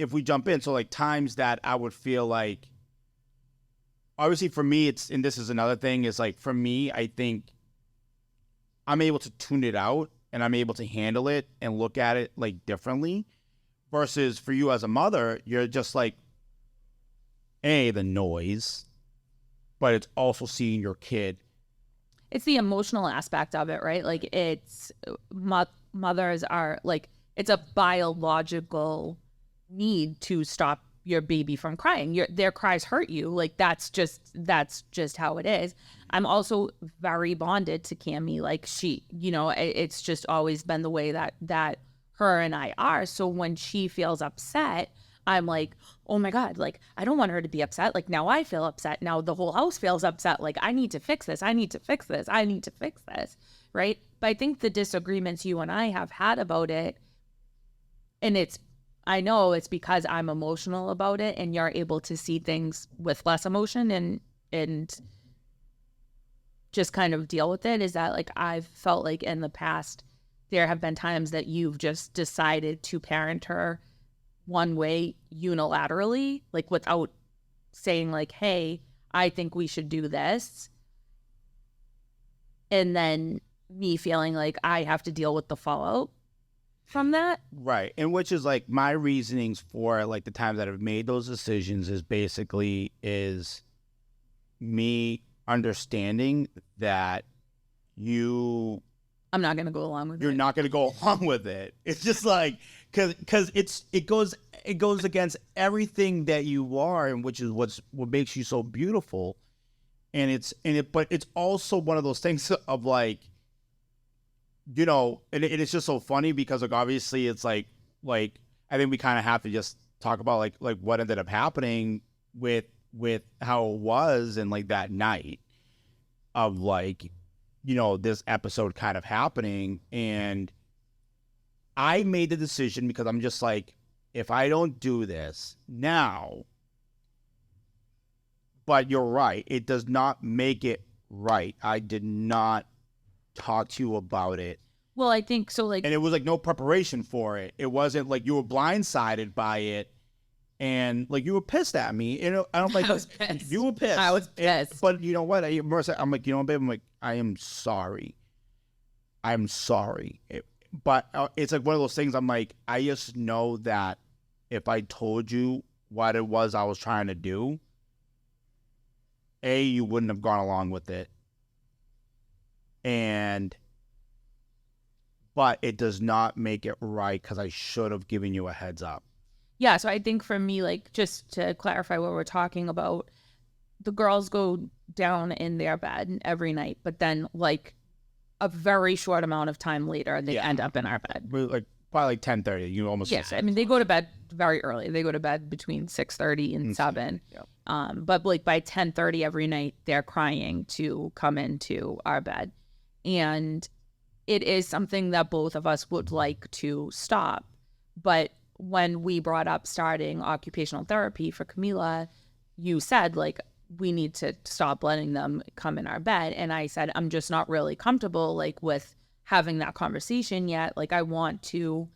So like times that I would feel like, obviously for me, it's, and this is another thing, is like for me, I think I'm able to tune it out and I'm able to handle it and look at it like differently, versus for you as a mother, you're just like, the noise, but it's also seeing your kid. It's the emotional aspect of it, right? Like it's mothers are like, it's a biological need to stop your baby from crying. Their cries hurt you. Like that's just how it is. I'm also very bonded to Cammie. Like she, you know, it's just always been the way that her and I are. So when she feels upset, I'm like, oh my God, like, I don't want her to be upset. Like, now I feel upset. Now the whole house feels upset. Like, I need to fix this. I need to fix this. I need to fix this. Right. But I think the disagreements you and I have had about it, and I know it's because I'm emotional about it and you're able to see things with less emotion and just kind of deal with it, is that like, I've felt like in the past, there have been times that you've just decided to parent her one way unilaterally, like without saying like, hey, I think we should do this. And then me feeling like I have to deal with the fallout from that. Right. And which is like my reasonings for like the times that I've made those decisions is basically is me understanding that I'm not going to go along with you're it. not going to go along with it. It's just like, cause it goes against everything that you are, and which is what makes you so beautiful. But it's also one of those things of like, you know, and it's just so funny because like obviously it's like I think we kind of have to just talk about like what ended up happening with how it was and like that night of like, you know, this episode kind of happening. And I made the decision because I'm just like, if I don't do this now, but you're right, it does not make it right. I did not talk to you about it. Well, I think so. Like, and it was like no preparation for it. It wasn't like you were blindsided by it, and like you were pissed at me. You know, I don't like. I was pissed. You were pissed. I was pissed. But you know what? Marissa, I'm like, you know, babe. I'm like, I am sorry. I'm sorry. But it's like one of those things. I'm like, I just know that if I told you what it was I was trying to do, you wouldn't have gone along with it. But it does not make it right because I should have given you a heads up. Yeah, so I think for me, like, just to clarify what we're talking about, the girls go down in their bed every night, but then, like, a very short amount of time later, they end up in our bed. Like, probably like 10:30. You almost I mean, they go to bed very early. They go to bed between 6:30 and 7. Yeah. But, like, by 10:30 every night, they're crying to come into our bed. And it is something that both of us would like to stop. But when we brought up starting occupational therapy for Camila, you said, like, we need to stop letting them come in our bed. And I said, I'm just not really comfortable, like, with having that conversation yet. Like, I want to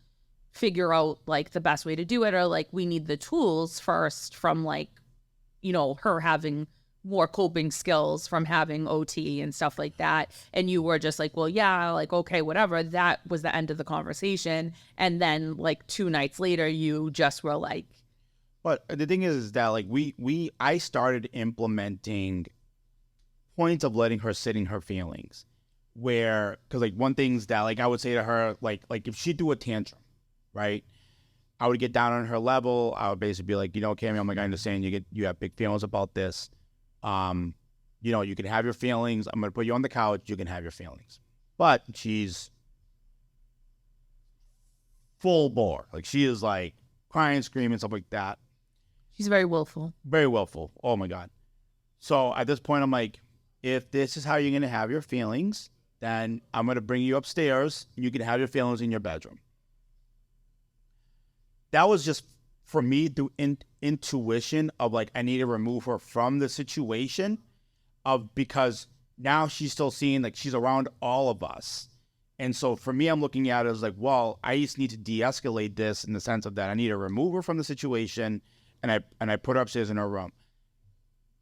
figure out, like, the best way to do it, or, like, we need the tools first from, like, you know, her having more coping skills from having OT and stuff like that. And you were just like, well, yeah, like, okay, whatever. That was the end of the conversation. And then, like, 2 nights later, you just were like. But the thing is that, like, I started implementing points of letting her sit in her feelings, where, because, like, one thing's that, like, I would say to her, like if she threw a tantrum, right, I would get down on her level. I would basically be like, you know, Cammy, I'm like, I understand you have big feelings about this. You know, you can have your feelings. I'm going to put you on the couch. You can have your feelings. But she's full bore. Like, she is like crying, screaming, stuff like that. She's very willful. Very willful. Oh my God. So at this point, I'm like, if this is how you're going to have your feelings, then I'm going to bring you upstairs. You can have your feelings in your bedroom. That was just for me through intuition of like, I need to remove her from the situation because now she's still seeing like she's around all of us. And so for me, I'm looking at it as like, well, I just need to de-escalate this in the sense of that I need to remove her from the situation, and I put her upstairs in her room.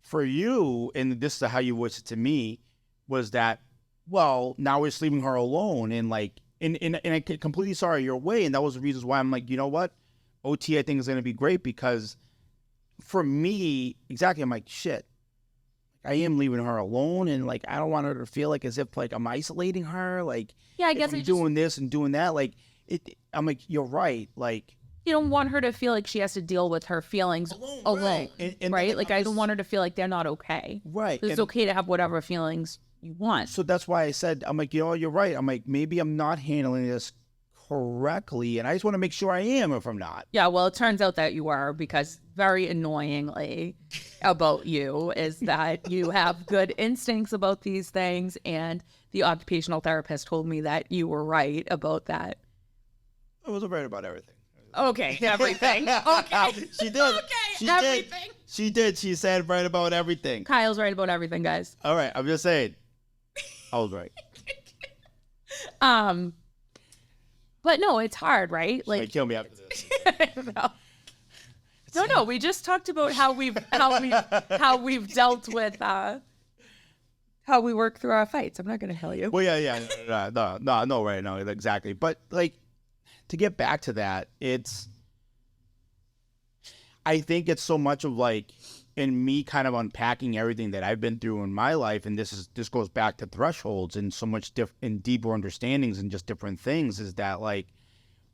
For you, and this is how you voiced it to me, was that, well, now we're just leaving her alone, and like, and I completely saw your way, and that was the reasons why I'm like, you know what? OT, I think, is going to be great because for me, exactly, I'm like, shit, I am leaving her alone, and like, I don't want her to feel like as if like I'm isolating her. Like, yeah, I guess I'm doing this and doing that. Like, I'm like, you're right. Like, you don't want her to feel like she has to deal with her feelings alone, right? Like, I don't want her to feel like they're not okay. Right. It's okay to have whatever feelings you want. So that's why I said, I'm like, you know, you're right. I'm like, maybe I'm not handling this correctly, and I just want to make sure I am if I'm not. Yeah, well, it turns out that you are, because very annoyingly about you is that you have good instincts about these things, and the occupational therapist told me that you were right about that. I wasn't right about everything. Okay, everything. Okay. She did. Okay, she everything. Did. She did. She said right about everything. Kyle's right about everything, guys. All right, I'm just saying. I was right. But no, it's hard, right? Like, kill me after this. I don't know. No, we just talked about how we've dealt with how we work through our fights. I'm not gonna tell you. Well, yeah, no, right, no, exactly. But like, to get back to that, I think it's so much of like, in me kind of unpacking everything that I've been through in my life, and this goes back to thresholds and so much and deeper understandings and just different things, is that like,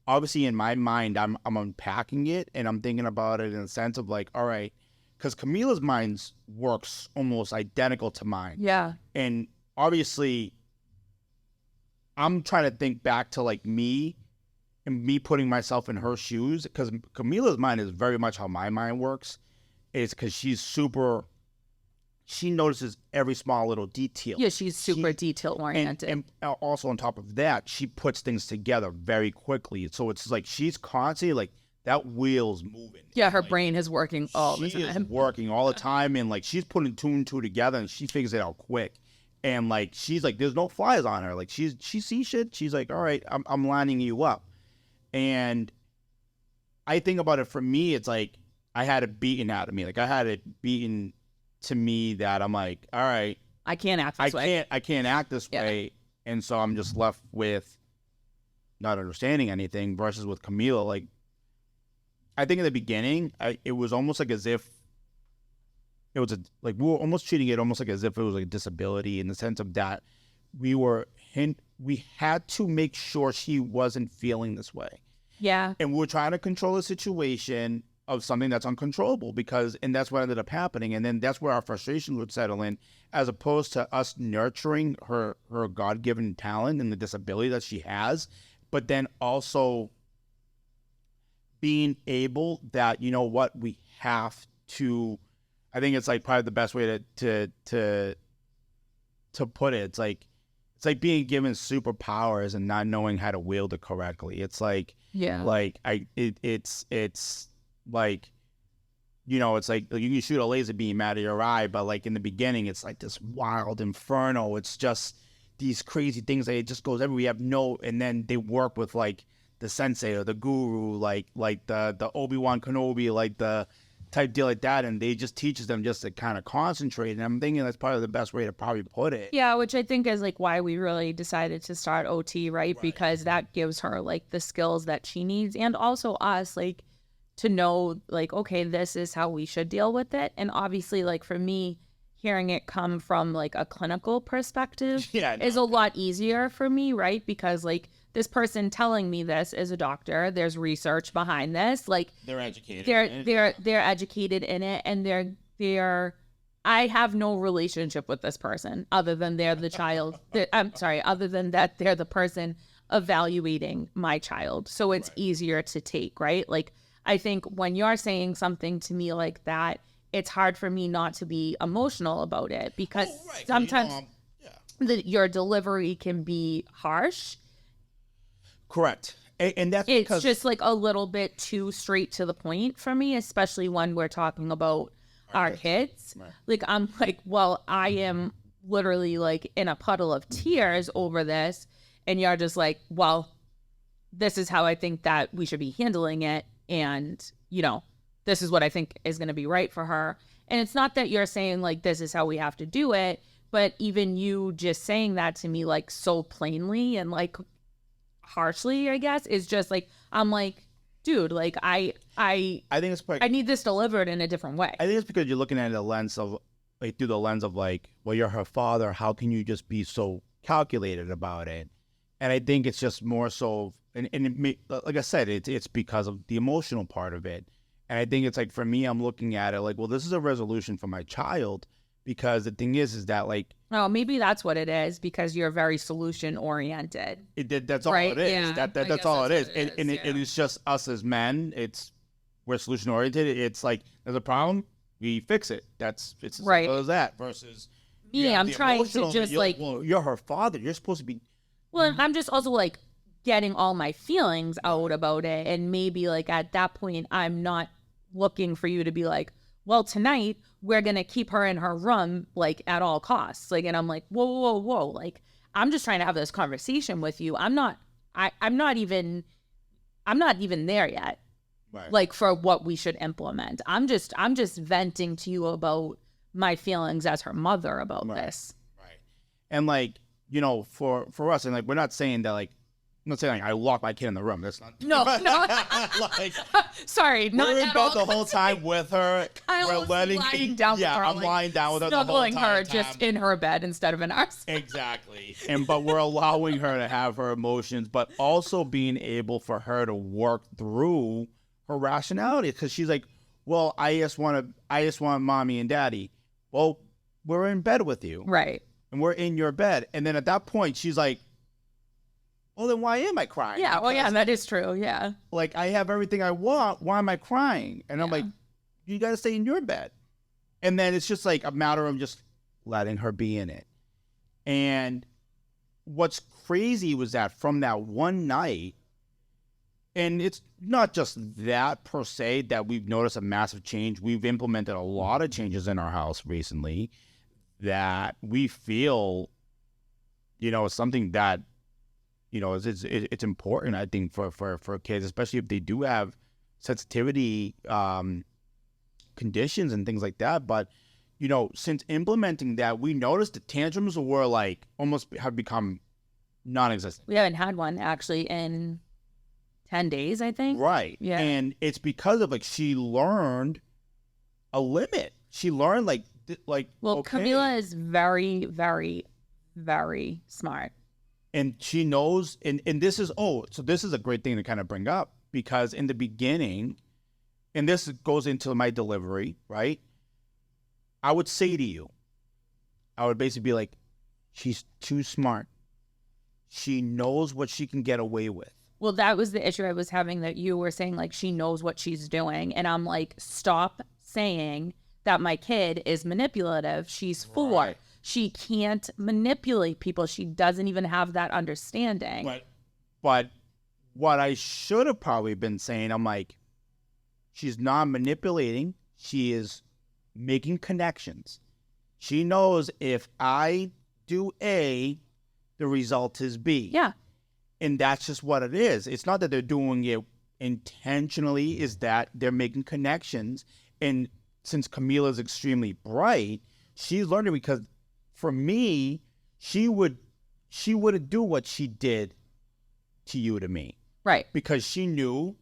obviously in my mind, I'm unpacking it and I'm thinking about it in the sense of like, all right, because Camila's mind works almost identical to mine. Yeah. And obviously, I'm trying to think back to like me and me putting myself in her shoes, because Camila's mind is very much how my mind works. It's because she notices every small little detail. Yeah, she's super detail oriented. And also on top of that, she puts things together very quickly. So it's like she's constantly like, that wheel's moving. Yeah, her like, brain is working all the time. She is working all the time, and like she's putting two and two together, and she figures it out quick. And like she's like, there's no flies on her. Like she sees shit. She's like, all right, I'm lining you up. And I think about it, for me, it's like I had it beaten out of me. Like I had it beaten to me that I'm like, all right, I can't act this way. I can't act this way, and so I'm just left with not understanding anything. Versus with Camila, like, I think in the beginning, it was almost like as if it was we were almost treating it almost like as if it was like a disability, in the sense of that we had to make sure she wasn't feeling this way. Yeah. And we were trying to control the situation of something that's uncontrollable, and that's what ended up happening. And then that's where our frustration would settle in, as opposed to us nurturing her God-given talent and the disability that she has, but then also being able that, you know what, we have to, I think it's like probably the best way to put it. It's like being given superpowers and not knowing how to wield it correctly. It's like, yeah, like it's like, you know, it's like you can shoot a laser beam out of your eye, but like in the beginning, it's like this wild inferno. It's just these crazy things that it just goes everywhere. We have and then they work with like the sensei or the guru, like the Obi-Wan Kenobi, like the type deal like that, and they just teaches them just to kind of concentrate. And I'm thinking that's probably the best way to probably put it. Yeah, which I think is like why we really decided to start OT, right? Because that gives her like the skills that she needs, and also us like to know like, okay, this is how we should deal with it. And obviously, like for me, hearing it come from like a clinical perspective is a lot easier for me, right? Because like this person telling me this is a doctor. There's research behind this. Like they're educated. They're educated in it, and they're. I have no relationship with this person other than they're the child. Other than that, they're the person evaluating my child. So it's easier to take, right? Like I think when you're saying something to me like that, it's hard for me not to be emotional about it, because sometimes your delivery can be harsh. Correct. And that's it's just like a little bit too straight to the point for me, especially when we're talking about our kids. Right. Like, I'm like, well, I am literally like in a puddle of tears over this. And you're just like, well, this is how I think that we should be handling it. And, you know, this is what I think is going to be right for her. And it's not that you're saying like, this is how we have to do it. But even you just saying that to me, like so plainly and like harshly, I guess, is just like, I'm like, dude, like I think it's I need this delivered in a different way. I think it's because you're looking at the lens of like, through the lens of like, well, you're her father. How can you just be so calculated about it? And I think it's just more so, and like I said, it's because of the emotional part of it. And I think it's like, for me, I'm looking at it like, well, this is a resolution for my child, because the thing is that like, oh, maybe that's what it is, because you're very solution oriented. That's all it is. Yeah, that's all it is. And it's just us as men. We're solution oriented. It's like, there's a problem, we fix it. It's as simple as that. Versus me, I'm trying to just like, well, you're her father. You're supposed to be. Well, I'm just also like getting all my feelings out about it, and maybe like at that point, I'm not looking for you to be like, well, tonight we're going to keep her in her room, like at all costs. Like, and I'm like, whoa. Like, I'm just trying to have this conversation with you. I'm not even there yet. Right. like for what we should implement. I'm just venting to you about my feelings as her mother about this. Right. And like, you know, for us, and like, we're not saying that like, I'm not saying like I lock my kid in the room. That's not. No. Like, sorry, not we're in at bed all. the whole time with her. I was lying down with her. I'm like, lying down with her the whole snuggling time. her just in her bed instead of in ours. Exactly. But we're allowing her to have her emotions, but also being able for her to work through her rationality, because she's like, well, I just want mommy and daddy. Well, we're in bed with you. Right. And we're in your bed. And then at that point, she's like, well, then why am I crying? Yeah, well, yeah, that is true, yeah. Like, I have everything I want. Why am I crying? And I'm like, you got to stay in your bed. And then it's just like a matter of just letting her be in it. And what's crazy was that from that one night, and it's not just that per se that we've noticed a massive change. We've implemented a lot of changes in our house recently that we feel, you know, something that, you know, it's important, I think, for kids, especially if they do have sensitivity conditions and things like that. But, you know, since implementing that, we noticed the tantrums were like almost have become non-existent. We haven't had one actually in 10 days, I think. Right. Yeah. And it's because of like she learned a limit. She learned like well, okay. Camila is very, very, very smart. And she knows, and this is, so this is a great thing to kind of bring up, because in the beginning, and this goes into my delivery, right? I would say to you, I would basically be like, she's too smart. She knows what she can get away with. Well, that was the issue I was having, that you were saying like she knows what she's doing. And I'm like, stop saying that my kid is manipulative. She's 4. Right. She can't manipulate people. She doesn't even have that understanding. But what I should have probably been saying, I'm like, she's not manipulating. She is making connections. She knows if I do A, the result is B. Yeah. And that's just what it is. It's not that they're doing it intentionally, is that they're making connections. And since Camila is extremely bright, she's learning, because for me, she wouldn't do what she did to you, to me. Right. Because she knew,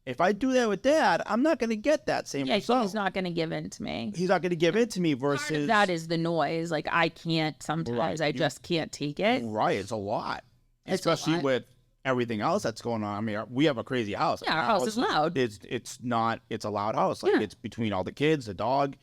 if I do that with Dad, I'm not going to get that same result. He's not going to give in to me. He's not going to give in to me versus... Part of that is the noise. Like, I can't sometimes. I just can't take it. Right. It's a lot. Especially a lot. with everything else that's going on. I mean, we have a crazy house. Yeah, our house is loud. It's a loud house. Like, it's between all the kids, the dog.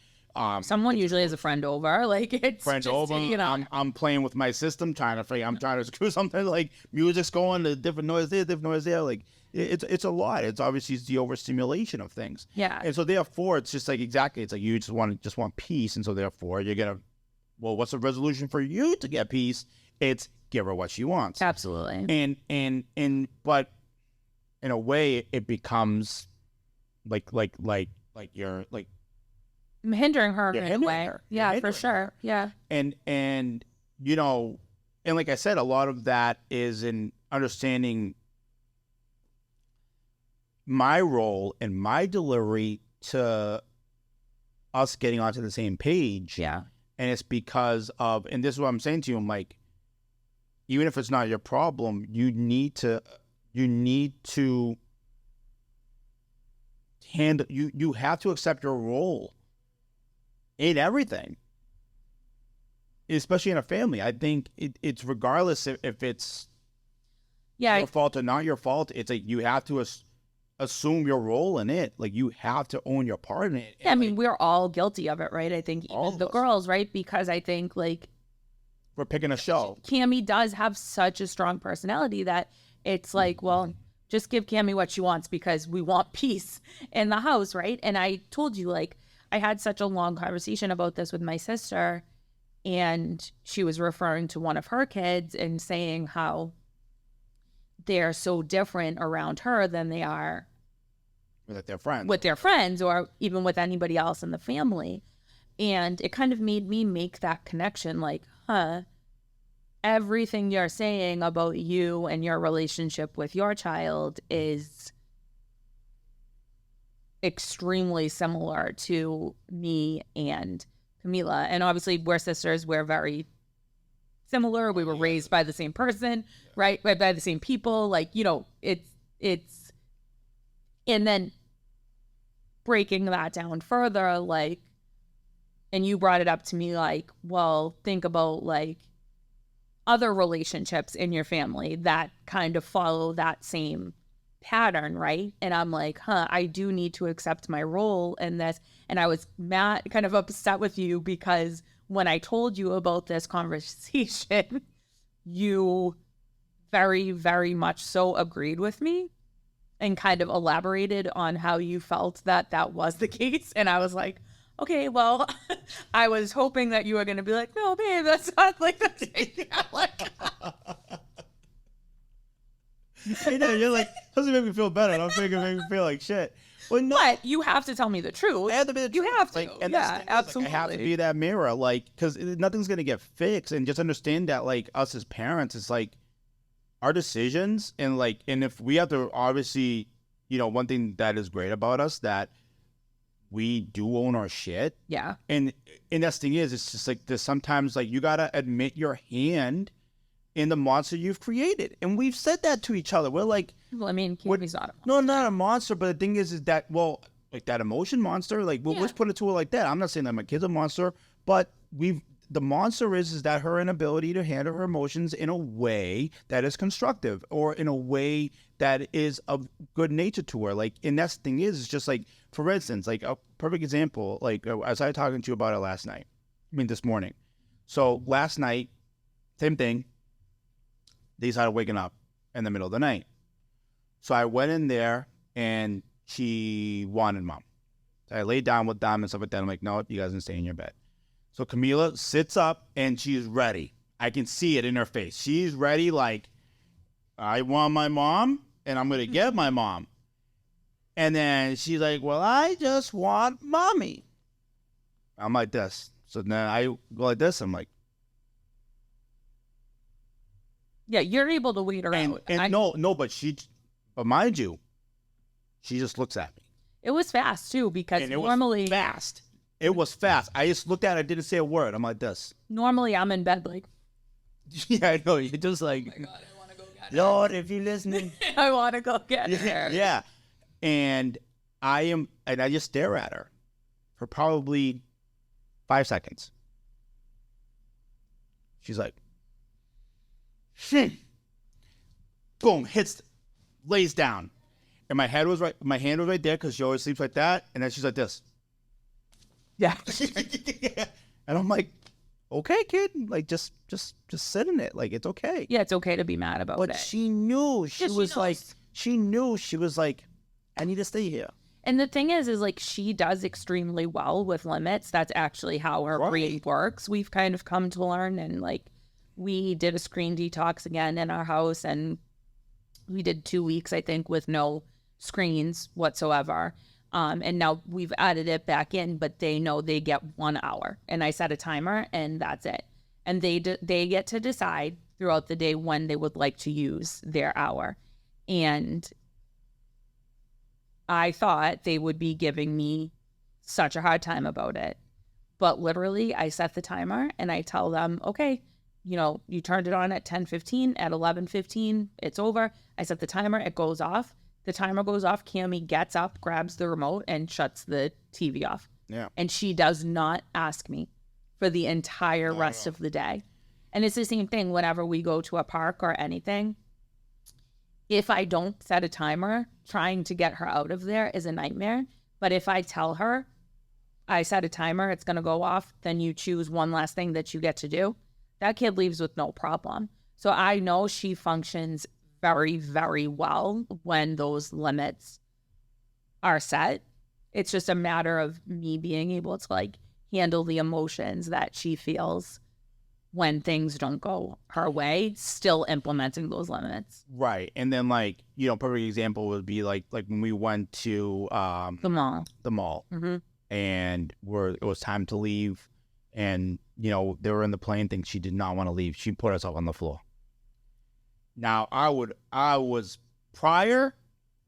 Someone usually has a friend over. Like, it's friends just, over. you know. I'm playing with my system, I'm trying to screw something. Like, music's going, the different noise there, different noise there. Like, it's a lot. It's obviously the overstimulation of things. Yeah. And so therefore, it's just like, exactly. It's like you just want peace, and so therefore you're gonna. Well, what's the resolution for you to get peace? It's give her what she wants. Absolutely. But in a way, it becomes like you're like. I'm hindering her You're in a hindering way. her. Yeah, You're for hindering sure. Yeah. And you know, and like I said, a lot of that is in understanding my role and my delivery to us getting onto the same page. Yeah. And it's because of, and this is what I'm saying to you, I'm like, even if it's not your problem, you need to handle, you have to accept your role in everything, especially in a family. I think it's regardless if it's your fault or not your fault. It's like you have to assume your role in it. Like, you have to own your part in it. Yeah, I mean, we're all guilty of it, right? I think even the girls, right? Because I think, like, we're picking a show. Cammie does have such a strong personality that it's like, well, just give Cammie what she wants because we want peace in the house, right? And I told you, like, I had such a long conversation about this with my sister, and she was referring to one of her kids and saying how they're so different around her than they are with their friends or even with anybody else in the family. And it kind of made me make that connection, like, everything you're saying about you and your relationship with your child is extremely similar to me and Camila. And obviously we're sisters. We're very similar. We were raised by the same person, right? By the same people. Like, you know, it's, and then breaking that down further, like, and you brought it up to me, like, well, think about like other relationships in your family that kind of follow that same pattern, right? And I'm like, I do need to accept my role in this. And I was mad, kind of upset with you because when I told you about this conversation, you very, very much so agreed with me and kind of elaborated on how you felt that that was the case. And I was like, okay, well, I was hoping that you were going to be like, no, babe, that's not like the same. Like, You know, you're like, doesn't make me feel better. I don't think it makes me feel like shit. Well, no. but you have to tell me the truth. I have to be the truth. You have to. Like, and that's Yeah, the thing is, absolutely. Like, I have to be that mirror, like, because nothing's gonna get fixed. And just understand that, like, us as parents, it's like our decisions, and like, and if we have to, obviously, you know, one thing that is great about us that we do own our shit. Yeah. And that's the thing is, it's just like there's sometimes like you gotta admit your hand in the monster you've created, and we've said that to each other. We're like, Well, I mean, Kimmy's not a monster. no, not a monster, but the thing is that, well, like that emotion monster, like, well, let's put it to it like that. I'm not saying that my kid's a monster, but the monster is that her inability to handle her emotions in a way that is constructive or in a way that is of good nature to her. Like, and that's the thing is, it's just like, for instance, like a perfect example, like as I was talking to you about it last night, this morning. So last night, same thing. They started waking up in the middle of the night. So I went in there and she wanted mom. So I laid down with them and stuff like that. I'm like, no, you guys can stay in your bed. So Camila sits up and she's ready. I can see it in her face. She's ready, like, I want my mom and I'm going to get my mom. And then she's like, well, I just want mommy. I'm like this. So then I go like this. I'm like, Yeah, you're able to wait around. and but mind you, she just looks at me. It was fast too, because And it normally, was fast. It was fast. I just looked at her, didn't say a word. I'm like this. normally I'm in bed like, Yeah, I know. You're just like, oh my God, I want to go get her. Lord, if you're listening. I want to go get her. Yeah. And I just stare at her for probably 5 seconds. She's like, boom, lays down. And my hand was right there because she always sleeps like that. And then she's like this. Yeah. And I'm like, okay, kid, like just sit in it. Like, it's okay. Yeah, it's okay to be mad about But it. she knew. She was like, I need to stay here. And the thing is like she does extremely well with limits. That's actually how her brain works. We've kind of come to learn, and like we did a screen detox again in our house, and we did 2 weeks, I think, with no screens whatsoever. And now we've added it back in, but they know they get 1 hour, and I set a timer, and that's it. And they get to decide throughout the day when they would like to use their hour. And I thought they would be giving me such a hard time about it. But literally, I set the timer and I tell them, okay, you know, you turned it on at 10:15, at 11:15, it's over. I set the timer, it goes off. The timer goes off, Cammie gets up, grabs the remote, and shuts the TV off. Yeah. And she does not ask me for the entire rest of the day. And it's the same thing whenever we go to a park or anything. If I don't set a timer, trying to get her out of there is a nightmare. But if I tell her, I set a timer, it's going to go off, then you choose one last thing that you get to do, that kid leaves with no problem. So I know she functions very, very well when those limits are set. It's just a matter of me being able to like handle the emotions that she feels when things don't go her way, still implementing those limits. Right. And then, like, you know, perfect example would be like when we went to The mall. Mm-hmm. And it was time to leave, and you know they were in the plane thing. She did not want to leave. She put herself on the floor. Now I was prior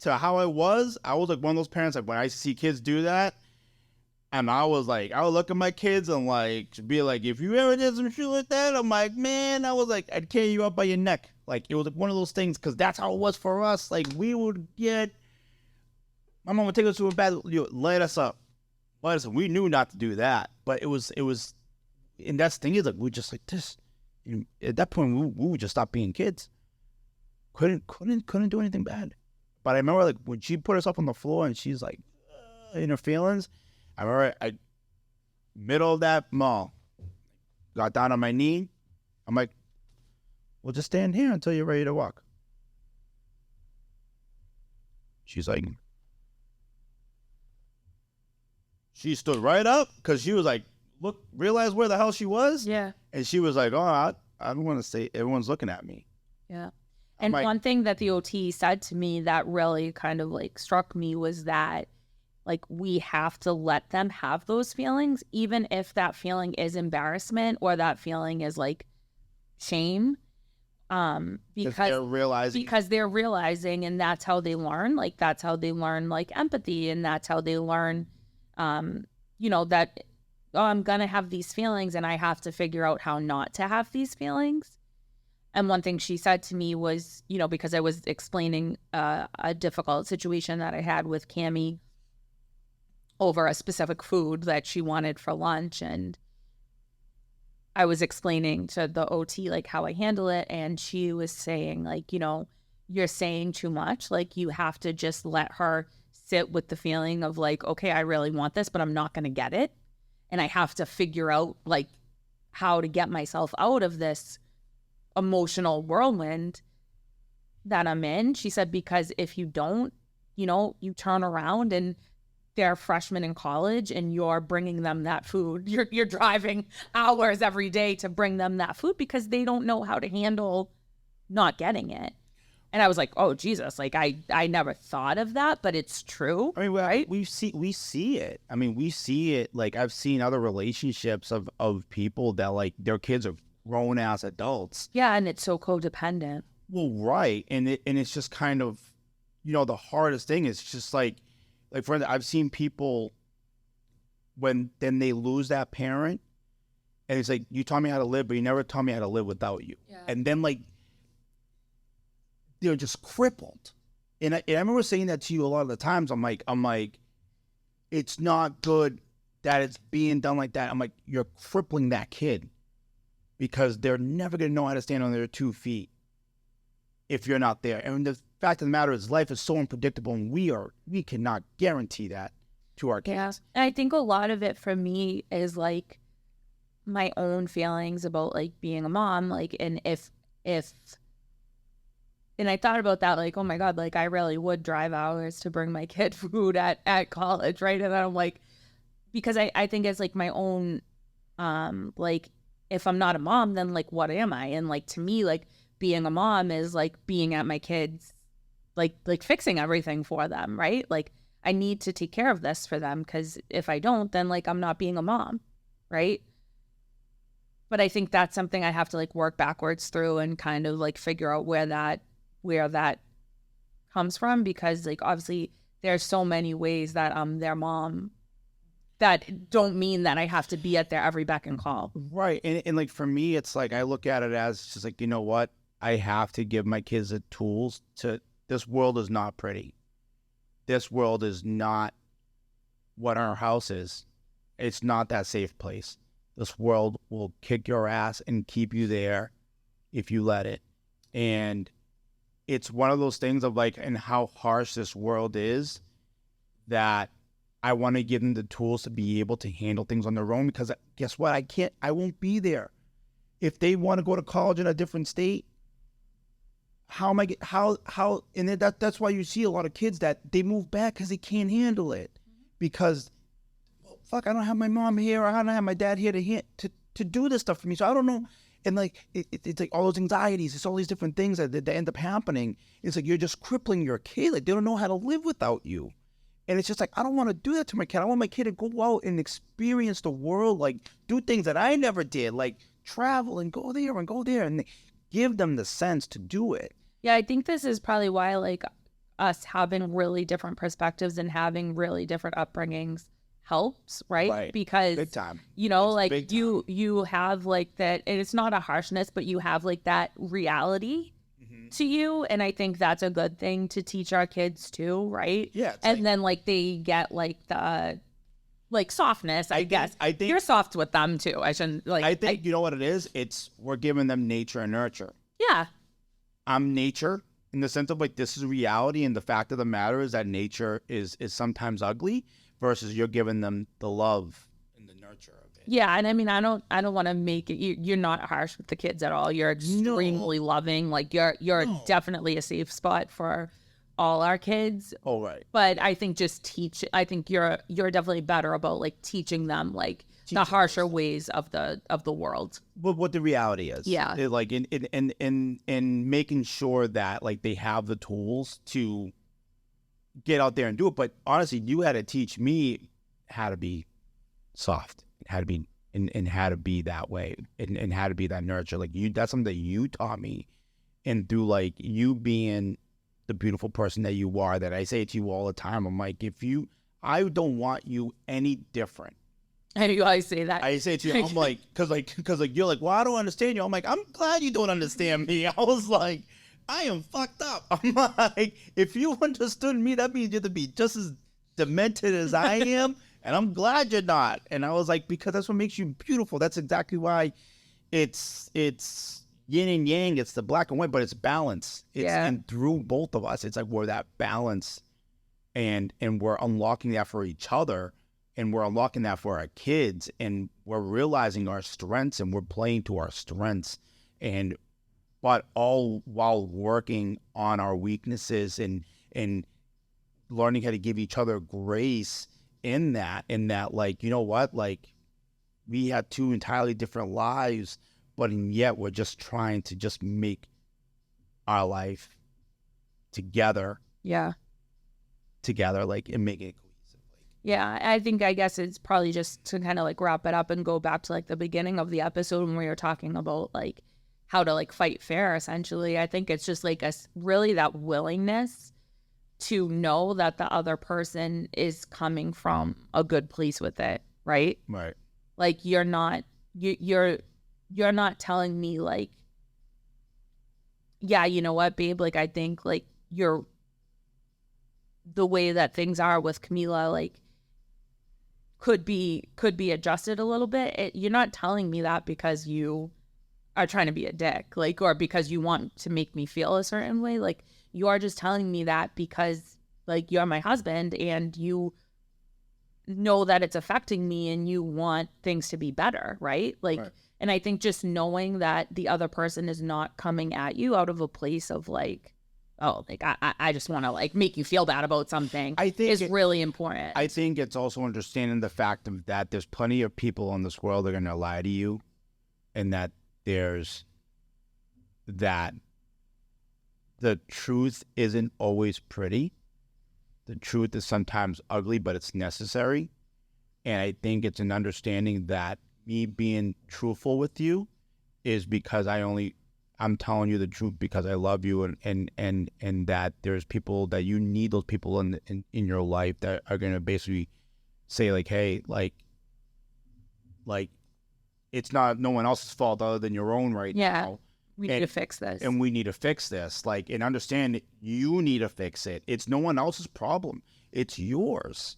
to how I was like one of those parents, like when I see kids do that, and I would look at my kids and like be like, if you ever did some shit like that, I'm like, man, I was like, I'd carry you up by your neck. Like, it was like one of those things, because that's how it was for us. Like, we would get, my mom would take us to a bed, light us up. We knew not to do that, but it was, and that's the thing is, like, we just like this. And at that point, we would just stop being kids. Couldn't do anything bad. But I remember, like, when she put herself on the floor and she's like, in her feelings, I remember middle of that mall, got down on my knee. I'm like, well, just stand here until you're ready to walk. She's like, she stood right up because she was like, look, realize where the hell she was. Yeah. And she was like, oh, I don't want to say, everyone's looking at me. Yeah. And one thing that the OT said to me that really kind of like struck me was that, like, we have to let them have those feelings, even if that feeling is embarrassment or that feeling is like shame. Because they're realizing, and that's how they learn. Like, that's how they learn like empathy, and that's how they learn, that, oh, I'm gonna have these feelings, and I have to figure out how not to have these feelings. And one thing she said to me was, because I was explaining a difficult situation that I had with Cammie over a specific food that she wanted for lunch, and I was explaining to the OT like how I handle it, and she was saying like, you're saying too much. Like, you have to just let her sit with the feeling of like, okay, I really want this, but I'm not going to get it, and I have to figure out like how to get myself out of this emotional whirlwind that I'm in. She said, because if you don't, you turn around and they're freshmen in college and you're bringing them that food. You're driving hours every day to bring them that food because they don't know how to handle not getting it. And I was like, oh, Jesus, like I never thought of that, but it's true. I mean, right? we see it. I mean, we see it. Like, I've seen other relationships of people that like their kids are grown ass adults. Yeah, and it's so codependent. Well, right. And it's just kind of, the hardest thing is just like for instance, I've seen people when then they lose that parent, and it's like, you taught me how to live, but you never taught me how to live without you. Yeah. And then like they're just crippled. And I remember saying that to you a lot of the times. I'm like, it's not good that it's being done like that. I'm like, you're crippling that kid because they're never going to know how to stand on their 2 feet if you're not there. And the fact of the matter is, life is so unpredictable, and we cannot guarantee that to our kids. Yeah. And I think a lot of it for me is like my own feelings about like being a mom, like, and if and I thought about that, like, oh my God, like I really would drive hours to bring my kid food at college, right? And then I'm like, because I think it's like my own, like, if I'm not a mom, then like, what am I? And like, to me, like being a mom is like being at my kids, like fixing everything for them, right? Like, I need to take care of this for them, because if I don't, then like I'm not being a mom, right? But I think that's something I have to like work backwards through and kind of like figure out where that comes from, because like obviously there's so many ways that I'm their mom that don't mean that I have to be at their every beck and call. Right. And like for me, it's like I look at it as just like, you know what? I have to give my kids the tools to, this world is not pretty. This world is not what our house is. It's not that safe place. This world will kick your ass and keep you there if you let it. And it's one of those things of like, and how harsh this world is, that I want to give them the tools to be able to handle things on their own, because guess what? I won't be there. If they want to go to college in a different state, and that's why you see a lot of kids that they move back because they can't handle it, because, well, fuck, I don't have my mom here, or I don't have my dad here to do this stuff for me, so I don't know. And like it's like all those anxieties, it's all these different things that end up happening. It's like you're just crippling your kid. Like, they don't know how to live without you. And it's just like, I don't want to do that to my kid. I want my kid to go out and experience the world, like do things that I never did, like travel and go there and give them the sense to do it. Yeah, I think this is probably why, like, us having really different perspectives and having really different upbringings helps, right? Because big time. you know, It's like big time. you have like that, and it's not a harshness, but you have like that reality to you, and I think that's a good thing to teach our kids too, right? Yeah, and then like they get like the like softness, I guess. I think you're soft with them too. I shouldn't like. I think you know what it is. It's we're giving them nature and nurture. Yeah. I'm nature in the sense of like this is reality, and the fact of the matter is that nature is sometimes ugly, versus you're giving them the love and the nurture of it. Yeah, and I mean, I don't want to make it. You're not harsh with the kids at all. You're extremely loving. Like you're definitely a safe spot for all our kids. Oh right. But I think just teach. I think you're definitely better about like teaching them like the harsher ways of the world. But what the reality is, Yeah. like in making sure that like they have the tools to get out there and do it. But honestly, you had to teach me how to be soft, how to be and how to be that way, and how to be that nurture. Like that's something that you taught me, and through like you being the beautiful person that you are, that I say to you all the time. I'm like, I don't want you any different. I know you always say that. I say to you, I'm like, because you're like, well, I don't understand you. I'm like, I'm glad you don't understand me. I was like, I am fucked up. I'm like, if you understood me, that means you'd be just as demented as I am, and I'm glad you're not. And I was like, because that's what makes you beautiful. That's exactly why it's yin and yang. It's the black and white, but it's balance. And through both of us, it's like we're that balance, and we're unlocking that for each other. And we're unlocking that for our kids, and we're realizing our strengths, and we're playing to our strengths, but all while working on our weaknesses and learning how to give each other grace in that, like, you know what, like we had two entirely different lives, but yet we're just trying to just make our life together, like, and make it. Yeah, I guess it's probably just to kind of like wrap it up and go back to like the beginning of the episode when we were talking about like how to like fight fair, essentially. I think it's just like really that willingness to know that the other person is coming from a good place with it, right? Right. Like you're not telling me like, yeah, you know what, babe, like I think like you're the way that things are with Camila, like could be adjusted a little bit. You're not telling me that because you are trying to be a dick, like, or because you want to make me feel a certain way. Like you are just telling me that because like you're my husband and you know that it's affecting me and you want things to be better, right? Like, right. And I think just knowing that the other person is not coming at you out of a place of like, oh, like I just want to like make you feel bad about something, I think is really important. I think it's also understanding the fact of that there's plenty of people in this world that are going to lie to you, and that there's that the truth isn't always pretty. The truth is sometimes ugly, but it's necessary. And I think it's an understanding that me being truthful with you is because I'm telling you the truth because I love you, and that there's people that you need, those people in your life that are going to basically say like, hey, like it's not no one else's fault other than your own right now. We need to fix this. And we need to fix this. Like, and understand you need to fix it. It's no one else's problem. It's yours.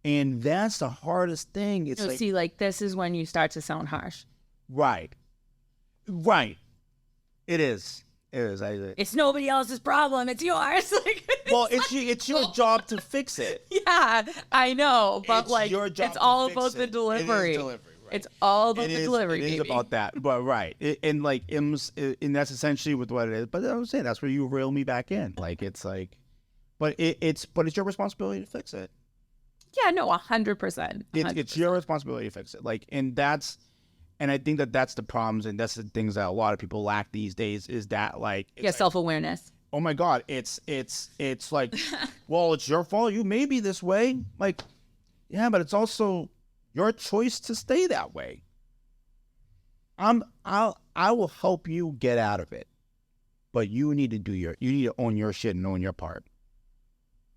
And that's the hardest thing. It's like, see, like this is when you start to sound harsh. Right. It is. It's nobody else's problem. It's yours. Like, well, it's your job to fix it. Yeah, I know, but it's your job it's all about the delivery. It is delivery. Right? It's all about the delivery. It is about that, but right, and that's essentially with what it is. But I was saying that's where you reel me back in. Like it's like, but it's your responsibility to fix it. Yeah, no, 100%. It's your responsibility to fix it. Like, and I think that's the problems, and that's the things that a lot of people lack these days is that like self-awareness. Oh my God, it's like, well, it's your fault. You may be this way. Like, yeah, but it's also your choice to stay that way. I will help you get out of it, but you need to own your shit and own your part.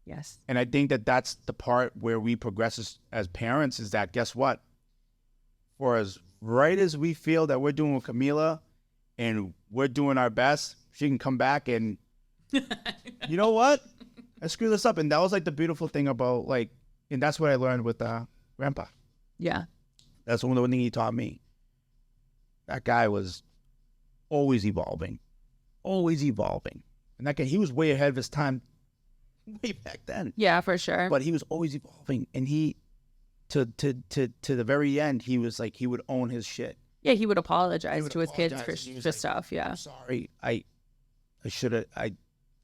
Yes. And I think that that's the part where we progress as parents, is that, guess what? For as right as we feel that we're doing with Camila and we're doing our best, she can come back and, you know what? I screwed this up. And that was like the beautiful thing about like, and that's what I learned with Grandpa. Yeah. That's one thing he taught me. That guy was always evolving. And that guy, he was way ahead of his time way back then. Yeah, for sure. But he was always evolving. And he, to the very end, he was like, he would own his shit. Yeah, he would apologize to his kids for like, stuff. Yeah. I'm sorry. I should have, I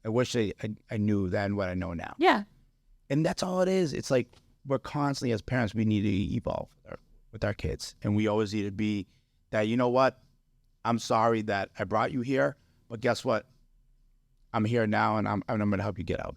wish I knew then what I know now. Yeah. And that's all it is. It's like, we're constantly, as parents, we need to evolve with our kids. And we always need to be that, you know what? I'm sorry that I brought you here, but guess what? I'm here now, and I'm going to help you get out.